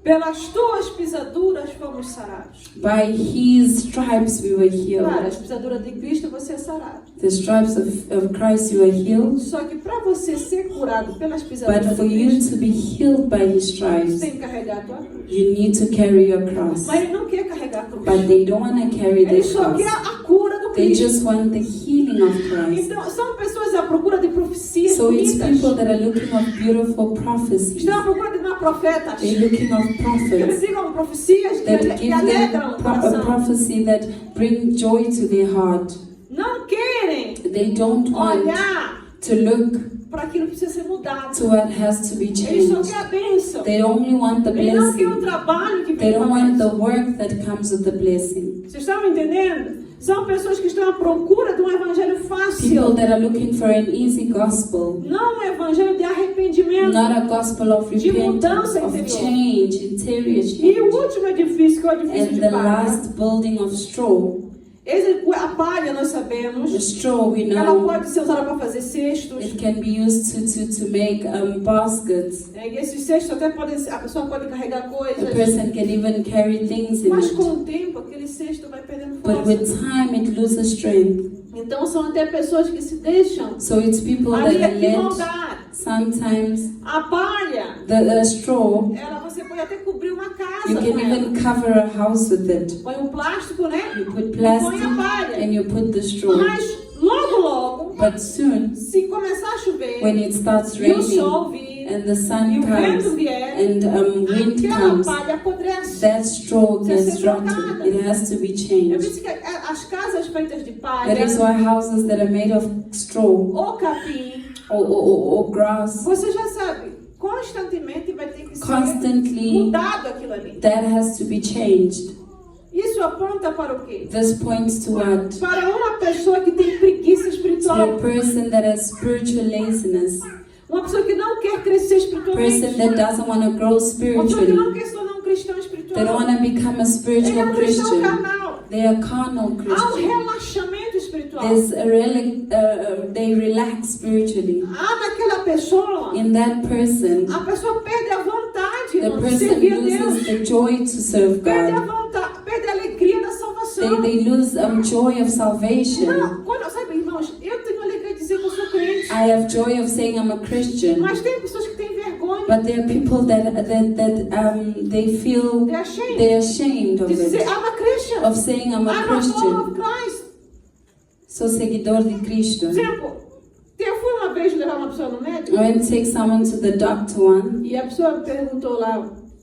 S1: Pelas tuas pisaduras fomos sarados.
S2: By his stripes we were
S1: Claro,
S2: healed.
S1: as pisaduras de Cristo você é sarado.
S2: The stripes of Christ you were healed.
S1: Só que para você ser curado pelas
S2: But
S1: pisaduras
S2: for
S1: de
S2: you
S1: Cristo,
S2: to be healed by his
S1: você
S2: stripes,
S1: tem que carregar a tua cruz.
S2: you need to carry your cross.
S1: Mas ele não quer carregar a cruz.
S2: But they don't want to carry
S1: Ele
S2: the
S1: só quer
S2: cross.
S1: a cura do
S2: They
S1: Cristo.
S2: just want the healing of Christ.
S1: Então, são pessoas à procura de profecias
S2: So it's
S1: bonitas.
S2: people that are looking of beautiful prophecies.
S1: Estão à procura de uma profeta.
S2: They're looking of
S1: Eles
S2: prophets
S1: digam profecias que
S2: that give
S1: alegram
S2: them
S1: o
S2: a
S1: coração.
S2: prophecy that bring joy to their heart.
S1: Não querem
S2: They don't want
S1: olhar
S2: to look
S1: para aquilo que precisa ser mudado.
S2: to what has to be
S1: Eles só
S2: changed.
S1: querem a bênção.
S2: They only want the
S1: Eles não querem o
S2: blessing.
S1: trabalho que
S2: They
S1: vem com
S2: don't
S1: a
S2: want the
S1: bênção.
S2: work that comes with the blessing.
S1: Vocês estão me entendendo? São pessoas que estão à procura de um evangelho fácil.
S2: People that are looking for an easy gospel,
S1: Não um evangelho de arrependimento.
S2: not a gospel of
S1: De
S2: repentance,
S1: mudança
S2: of
S1: interior.
S2: change, interior
S1: E o
S2: change.
S1: último edifício, que é o edifício
S2: And
S1: de
S2: the
S1: palha.
S2: last building of straw.
S1: A palha, nós sabemos,
S2: The straw, we
S1: ela
S2: know,
S1: pode ser usada para fazer cestos.
S2: it can be used to make baskets.
S1: E esses cestos até podem, a pessoa pode carregar
S2: A
S1: coisas.
S2: person can even carry things in
S1: Mas
S2: it.
S1: com o tempo, aquele cesto vai perdendo
S2: But with
S1: força.
S2: time, it loses strength.
S1: Então são até pessoas que se deixam
S2: So it's people that
S1: ali
S2: are
S1: aqui
S2: led.
S1: moldar.
S2: Sometimes
S1: A palha,
S2: the straw,
S1: você pode até cobrir uma casa
S2: you can
S1: com ela.
S2: even cover a house with it.
S1: Põe um plástico, né?
S2: You put
S1: E põe
S2: plastic
S1: a palha.
S2: and you put the straw.
S1: Mas logo,
S2: But soon,
S1: se começar a chover,
S2: when it starts
S1: e o
S2: raining
S1: sol vir,
S2: and the
S1: e
S2: sun
S1: o vento
S2: comes
S1: vier,
S2: and wind
S1: aquela
S2: comes,
S1: palha apodrece.
S2: that straw
S1: Precisa
S2: gets
S1: ser
S2: rotten.
S1: trocada.
S2: It has to be
S1: Eu
S2: changed.
S1: disse que as casas feitas de palha,
S2: That is why houses that are made of straw
S1: ou capim,
S2: or grass,
S1: você já sabe, constantemente vai ter que ser
S2: constantly
S1: mudado aquilo ali.
S2: that has to be changed.
S1: Isso aponta para o quê?
S2: This points to what?
S1: Para uma pessoa que tem preguiça
S2: To a
S1: espiritual.
S2: person that has spiritual laziness,
S1: Uma pessoa que não quer crescer espiritualmente.
S2: person that doesn't want to grow
S1: Uma pessoa que não
S2: spiritually.
S1: quer se tornar um cristão
S2: They don't
S1: espiritual.
S2: want to become a
S1: Ele é
S2: spiritual
S1: um cristão
S2: Christian.
S1: carnal.
S2: They are carnal
S1: Há um
S2: Christian.
S1: relaxamento espiritual.
S2: There's they relax spiritually.
S1: Há naquela pessoa,
S2: In that person,
S1: a pessoa perde a vontade
S2: the
S1: irmão, de
S2: person
S1: servir a
S2: loses
S1: Deus.
S2: the joy to serve
S1: Perde a
S2: God.
S1: vontade, perde a alegria da salvação.
S2: They lose joy of salvation.
S1: Não, sabe, irmãos, eu tenho alegria de dizer que eu sou crente.
S2: I have joy of saying I'm a Christian,
S1: Mas tem pessoas que têm vergonha.
S2: But there are people that they feel they're ashamed of
S1: De dizer,
S2: it,
S1: I'm a Christian.
S2: of saying I'm a
S1: I'm a follower of
S2: Christian.
S1: Christ.
S2: Sou seguidor de Cristo.
S1: Exemplo, eu fui uma vez levar uma pessoa no médico
S2: I went to take someone to the doctor one,
S1: e a pessoa me perguntou lá,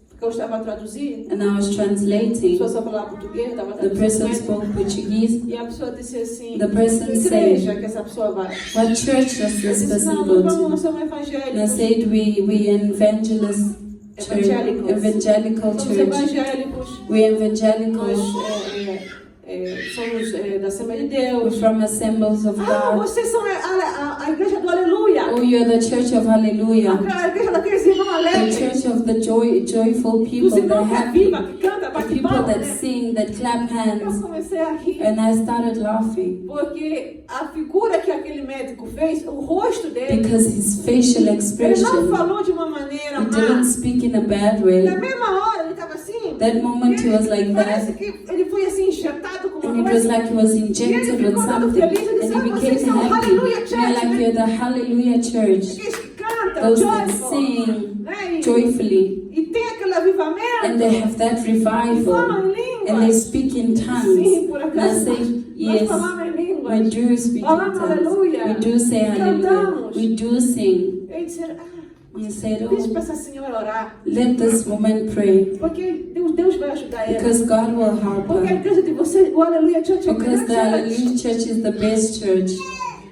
S1: porque eu estava a traduzir,
S2: and I was
S1: a
S2: translating.
S1: pessoa só falava português, estava
S2: The
S1: traduzindo
S2: person
S1: médico,
S2: spoke Portuguese.
S1: e a pessoa disse assim,
S2: The person
S1: que igreja que essa pessoa vai?
S2: What church does
S1: Eu
S2: this
S1: disse,
S2: person
S1: não,
S2: go
S1: nós
S2: to?
S1: somos
S2: And I
S1: evangélicos.
S2: said we evangelist church, evangelical
S1: Somos
S2: church.
S1: evangélicos.
S2: We evangelical.
S1: Nós somos da Assembleia de
S2: We're
S1: Deus.
S2: from Assemblies of
S1: Ah,
S2: God.
S1: vocês são a igreja do Aleluia.
S2: Oh, you're the church of Hallelujah.
S1: A igreja daqueles irmãos
S2: The
S1: alegres.
S2: church of the joyful
S1: Dos
S2: people, the
S1: irmãos que
S2: happy,
S1: viva, que canta,
S2: the
S1: bate
S2: people
S1: palma,
S2: that
S1: né?
S2: sing, that clap
S1: Eu
S2: hands.
S1: comecei a rir.
S2: And I started laughing
S1: Porque a figura que aquele médico fez, o rosto dele,
S2: because his facial
S1: ele não
S2: expression,
S1: falou de uma maneira
S2: he
S1: má.
S2: didn't speak in a bad
S1: Na
S2: way.
S1: mesma hora ele estava assim.
S2: That moment he was like
S1: Parece
S2: that,
S1: que ele foi assim injetado com
S2: and
S1: uma
S2: it was
S1: coisa.
S2: like he was injected with something, and he became happy. You're like you're the Hallelujah church,
S1: Aqueles que cantam,
S2: those that
S1: joyful,
S2: sing
S1: né?
S2: joyfully,
S1: E tem aquele avivamento.
S2: and they have that revival,
S1: Falam em
S2: and they
S1: línguas.
S2: speak in
S1: Sim,
S2: tongues.
S1: por
S2: And I
S1: acaso.
S2: say,
S1: Nós
S2: yes,
S1: falamos em
S2: we
S1: línguas.
S2: do speak in
S1: Falamos
S2: tongues.
S1: aleluia.
S2: We do say hallelujah.
S1: Cantamos.
S2: We do sing.
S1: Ele disse,
S2: You said,
S1: deixa para
S2: oh,
S1: essa senhora orar.
S2: let this woman pray,
S1: Porque Deus vai ajudar ela.
S2: because God will help
S1: Porque a
S2: her.
S1: igreja de vocês, o Aleluia Church é a
S2: Because the
S1: melhor church.
S2: Hallelujah Church is the best church.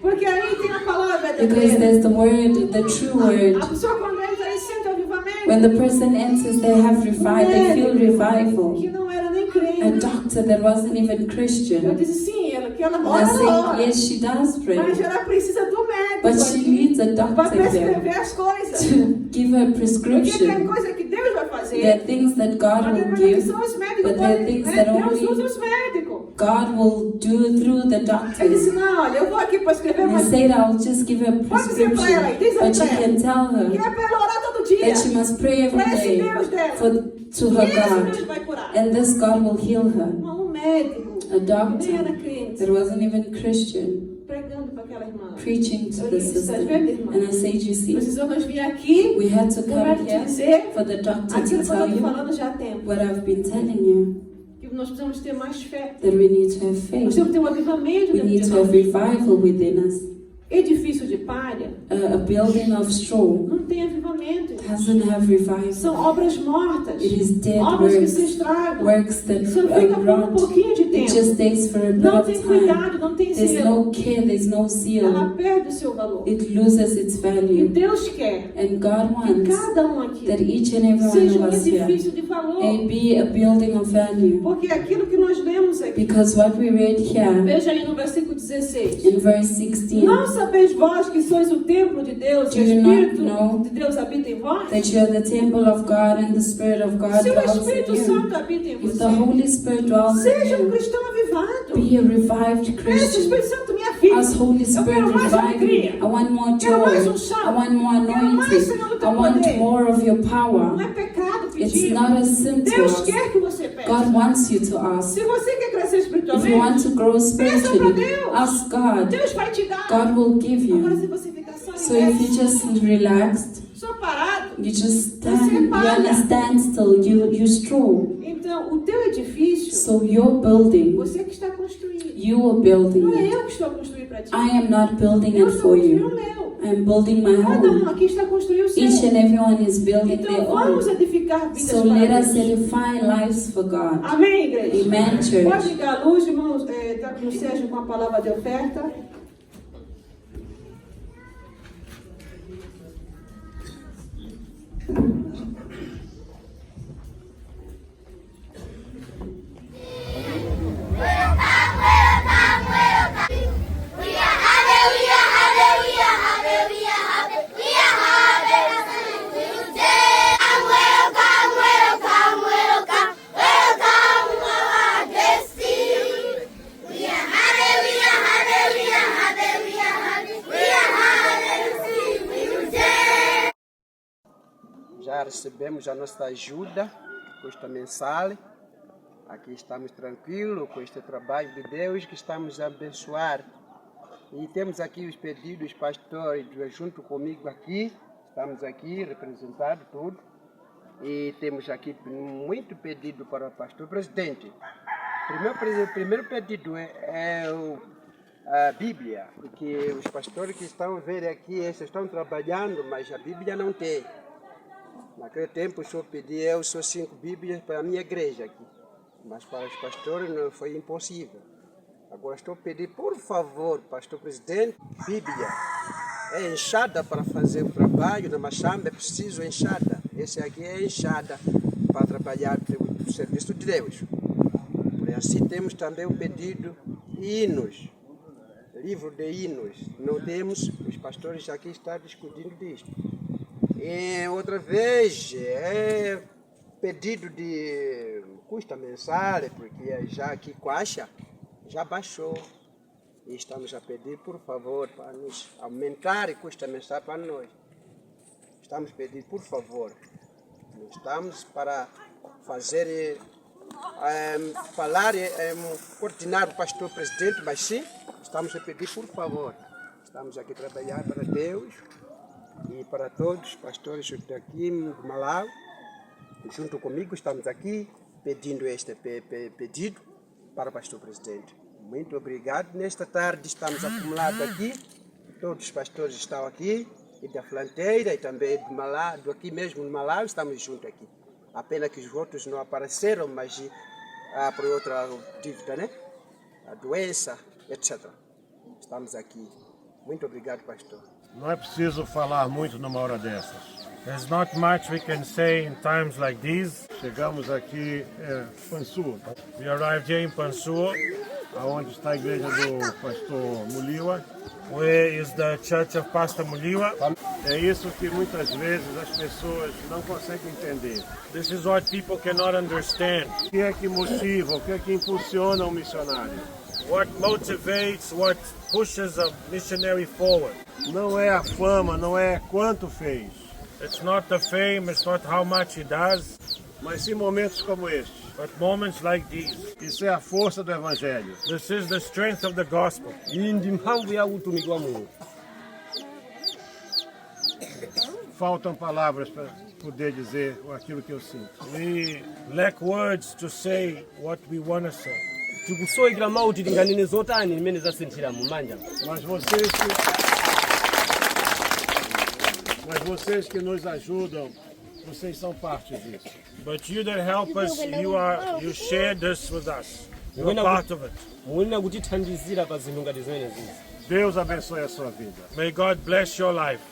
S1: Porque aí tem a palavra
S2: Because
S1: verdadeira.
S2: there's the word, the true
S1: A
S2: word.
S1: pessoa quando entra aí sente o avivamento.
S2: When the person enters, they have revival, they feel revival.
S1: Que não era nem
S2: A
S1: crente.
S2: doctor that wasn't even
S1: Eu
S2: Christian.
S1: disse sim, que ela
S2: And I
S1: ora, ela
S2: say,
S1: ora.
S2: yes, she does
S1: Mas
S2: pray.
S1: ela precisa do médico.
S2: But she
S1: aqui
S2: needs a
S1: para
S2: doctor there
S1: prescrever as coisas.
S2: to give her a
S1: Porque tem
S2: prescription.
S1: coisa que Deus vai fazer.
S2: There are things that God
S1: Mas tem
S2: will
S1: coisa que
S2: give,
S1: são os médicos.
S2: but there are
S1: podem,
S2: things
S1: né?
S2: that
S1: Deus
S2: only
S1: usa os médicos.
S2: God will do through the
S1: Ele
S2: doctors.
S1: disse, não, olha, eu vou aqui para escrever
S2: And he
S1: mas
S2: said, I'll just give her a
S1: pode dizer para ela,
S2: prescription.
S1: diz aí
S2: But you
S1: para
S2: can
S1: ela.
S2: tell
S1: Que
S2: her
S1: é para ela orar todo dia.
S2: that she must pray every
S1: Para esse
S2: day
S1: Deus dela.
S2: to
S1: E
S2: her
S1: esse Deus
S2: God.
S1: vai curar.
S2: And this God will heal her.
S1: Um médico,
S2: A
S1: que nem
S2: doctor
S1: era crente,
S2: that wasn't even Christian,
S1: pregando para aquela irmã.
S2: preaching to the sister. And I said, you see,
S1: Precisamos vir aqui
S2: we had to
S1: para
S2: come
S1: te
S2: here
S1: dizer
S2: for the doctor
S1: aquilo
S2: to
S1: que eu
S2: tell
S1: estou
S2: you
S1: falando já há tempo.
S2: what I've been telling you,
S1: Que nós precisamos ter mais fé.
S2: that we need to have
S1: Nós
S2: faith.
S1: temos que ter um avivamento
S2: We
S1: dentro
S2: need
S1: de
S2: to have
S1: nós.
S2: revival within us.
S1: Edifício de palha
S2: A building of straw
S1: não tem avivamento.
S2: doesn't have revival.
S1: São obras mortas.
S2: It is dead
S1: Obras que
S2: works,
S1: se estragam.
S2: works that
S1: Só fica por um
S2: rot.
S1: pouquinho de
S2: It
S1: tempo.
S2: just stays for a bit
S1: Não
S2: of
S1: tem
S2: time.
S1: cuidado, não tem
S2: There's
S1: zelo.
S2: no care, there's no
S1: Ela
S2: zeal.
S1: perde o seu valor.
S2: It loses its
S1: E
S2: value.
S1: Deus quer
S2: And God
S1: que
S2: wants
S1: cada um aqui
S2: that each and every one
S1: seja
S2: of
S1: um
S2: us here
S1: edifício de valor.
S2: be a building of value.
S1: Porque aquilo que nós lemos aqui,
S2: Because what we read here
S1: veja aí no versículo 16.
S2: in verse 16,
S1: Não sabeis vós que sois o templo de Deus e o
S2: Do you not
S1: Espírito
S2: know
S1: de Deus habita em vós?
S2: that you are the temple of God and the Spirit of God
S1: Se o
S2: dwells
S1: Espírito
S2: in you.
S1: Santo habita em
S2: If
S1: você,
S2: the Holy Spirit dwells in
S1: seja um
S2: you,
S1: cristão avivado.
S2: be a revived
S1: Esse
S2: Christian.
S1: Espírito Santo, minha filha,
S2: As Holy
S1: eu
S2: Spirit
S1: quero mais
S2: revive me.
S1: alegria.
S2: I want more
S1: Quero mais
S2: joy.
S1: unção.
S2: I want more
S1: Quero mais,
S2: anointing.
S1: Senhor, do
S2: I
S1: teu
S2: want
S1: poder.
S2: more of your
S1: Não
S2: power.
S1: é pecado
S2: It's
S1: pedir.
S2: not a sin to
S1: Deus
S2: us.
S1: quer que você peça.
S2: God wants you to ask.
S1: Se você quer crescer
S2: If you want
S1: espiritualmente,
S2: to grow
S1: peça para
S2: spiritually,
S1: Deus.
S2: ask God.
S1: Deus vai te dar.
S2: God will give
S1: Agora,
S2: you.
S1: se você ficar só
S2: So if you just relaxed,
S1: só parado,
S2: you just
S1: Você
S2: stand, you
S1: para.
S2: understand still, you stroll.
S1: então o teu edifício,
S2: So your building,
S1: você que está construindo.
S2: you are building
S1: Não é
S2: it.
S1: eu que estou a construir para ti.
S2: I am not building
S1: Eu
S2: it
S1: estou
S2: for
S1: construindo o
S2: you.
S1: meu.
S2: I am building my
S1: Cada um
S2: home.
S1: aqui está construindo o seu.
S2: Each and everyone is building
S1: Então
S2: their
S1: vamos
S2: own.
S1: edificar vidas
S2: So
S1: para
S2: let us
S1: Deus.
S2: edify lives for God.
S1: Amém, igreja?
S2: Amen,
S1: Pode
S2: church.
S1: ligar a luz, irmãos, tá com o Sérgio com a palavra de oferta.
S3: Já recebemos a nossa ajuda, custa mensal. Aqui estamos tranquilos com este trabalho de Deus que estamos a abençoar. E temos aqui os pedidos, pastor, junto comigo aqui. Estamos aqui representados tudo e temos aqui muito pedido para o pastor presidente. O primeiro pedido é a Bíblia, porque os pastores que estão a ver aqui, eles estão trabalhando, mas a Bíblia não tem. Naquele tempo o senhor pediu só 5 Bíblias para a minha igreja aqui, mas para os pastores não foi impossível. Agora estou a pedir, por favor, pastor presidente, Bíblia. É enxada para fazer o trabalho na machamba, é preciso enxada. Esse aqui é enxada para trabalhar o serviço de Deus. Por assim temos também o pedido de hinos, livro de hinos. Não temos, os pastores aqui estão discutindo disto. E outra vez, é pedido de custa mensal, porque já aqui Coaxa já baixou. E estamos a pedir, por favor, para nos aumentar o custo mensal para nós. Estamos a pedir, por favor. Não estamos para fazer, falar, coordenar o pastor presidente, mas sim, estamos a pedir, por favor. Estamos aqui a trabalhar para Deus e para todos os pastores daqui do Malawi. Junto comigo, estamos aqui pedindo este pedido para o pastor presidente. Muito obrigado. Nesta tarde estamos acumulados aqui. Todos os pastores estão aqui, e da Flanteira e também do Malawi, aqui mesmo no Malawi, estamos juntos aqui. Apenas que os outros não apareceram, mas por outra dívida, né? A doença, etc. Estamos aqui. Muito obrigado, pastor.
S4: Não é preciso falar muito numa hora dessas. There's not much we can say in times like these. Chegamos aqui em Pansua. We arrived here in Pansua, aonde está a igreja do pastor Muliwa. Where is the church of Pastor Muliwa? É isso que muitas vezes as pessoas não conseguem entender. This is what people cannot understand. O que é que motiva, o que é que impulsiona um missionário? What motivates, what pushes a missionary forward? Não é a fama, não é quanto fez. It's not the fame, it's not how much he does. Mas sim momentos como estes. But moments like these. Isso é a força do Evangelho. This is the strength of the gospel. Faltam palavras para poder dizer aquilo que eu sinto. We lack words to say what we want to say. Mas vocês que nos ajudam, vocês são parte disso. But you that help us, you share this with us. You're part of it. Deus abençoe a sua vida. May God bless your life.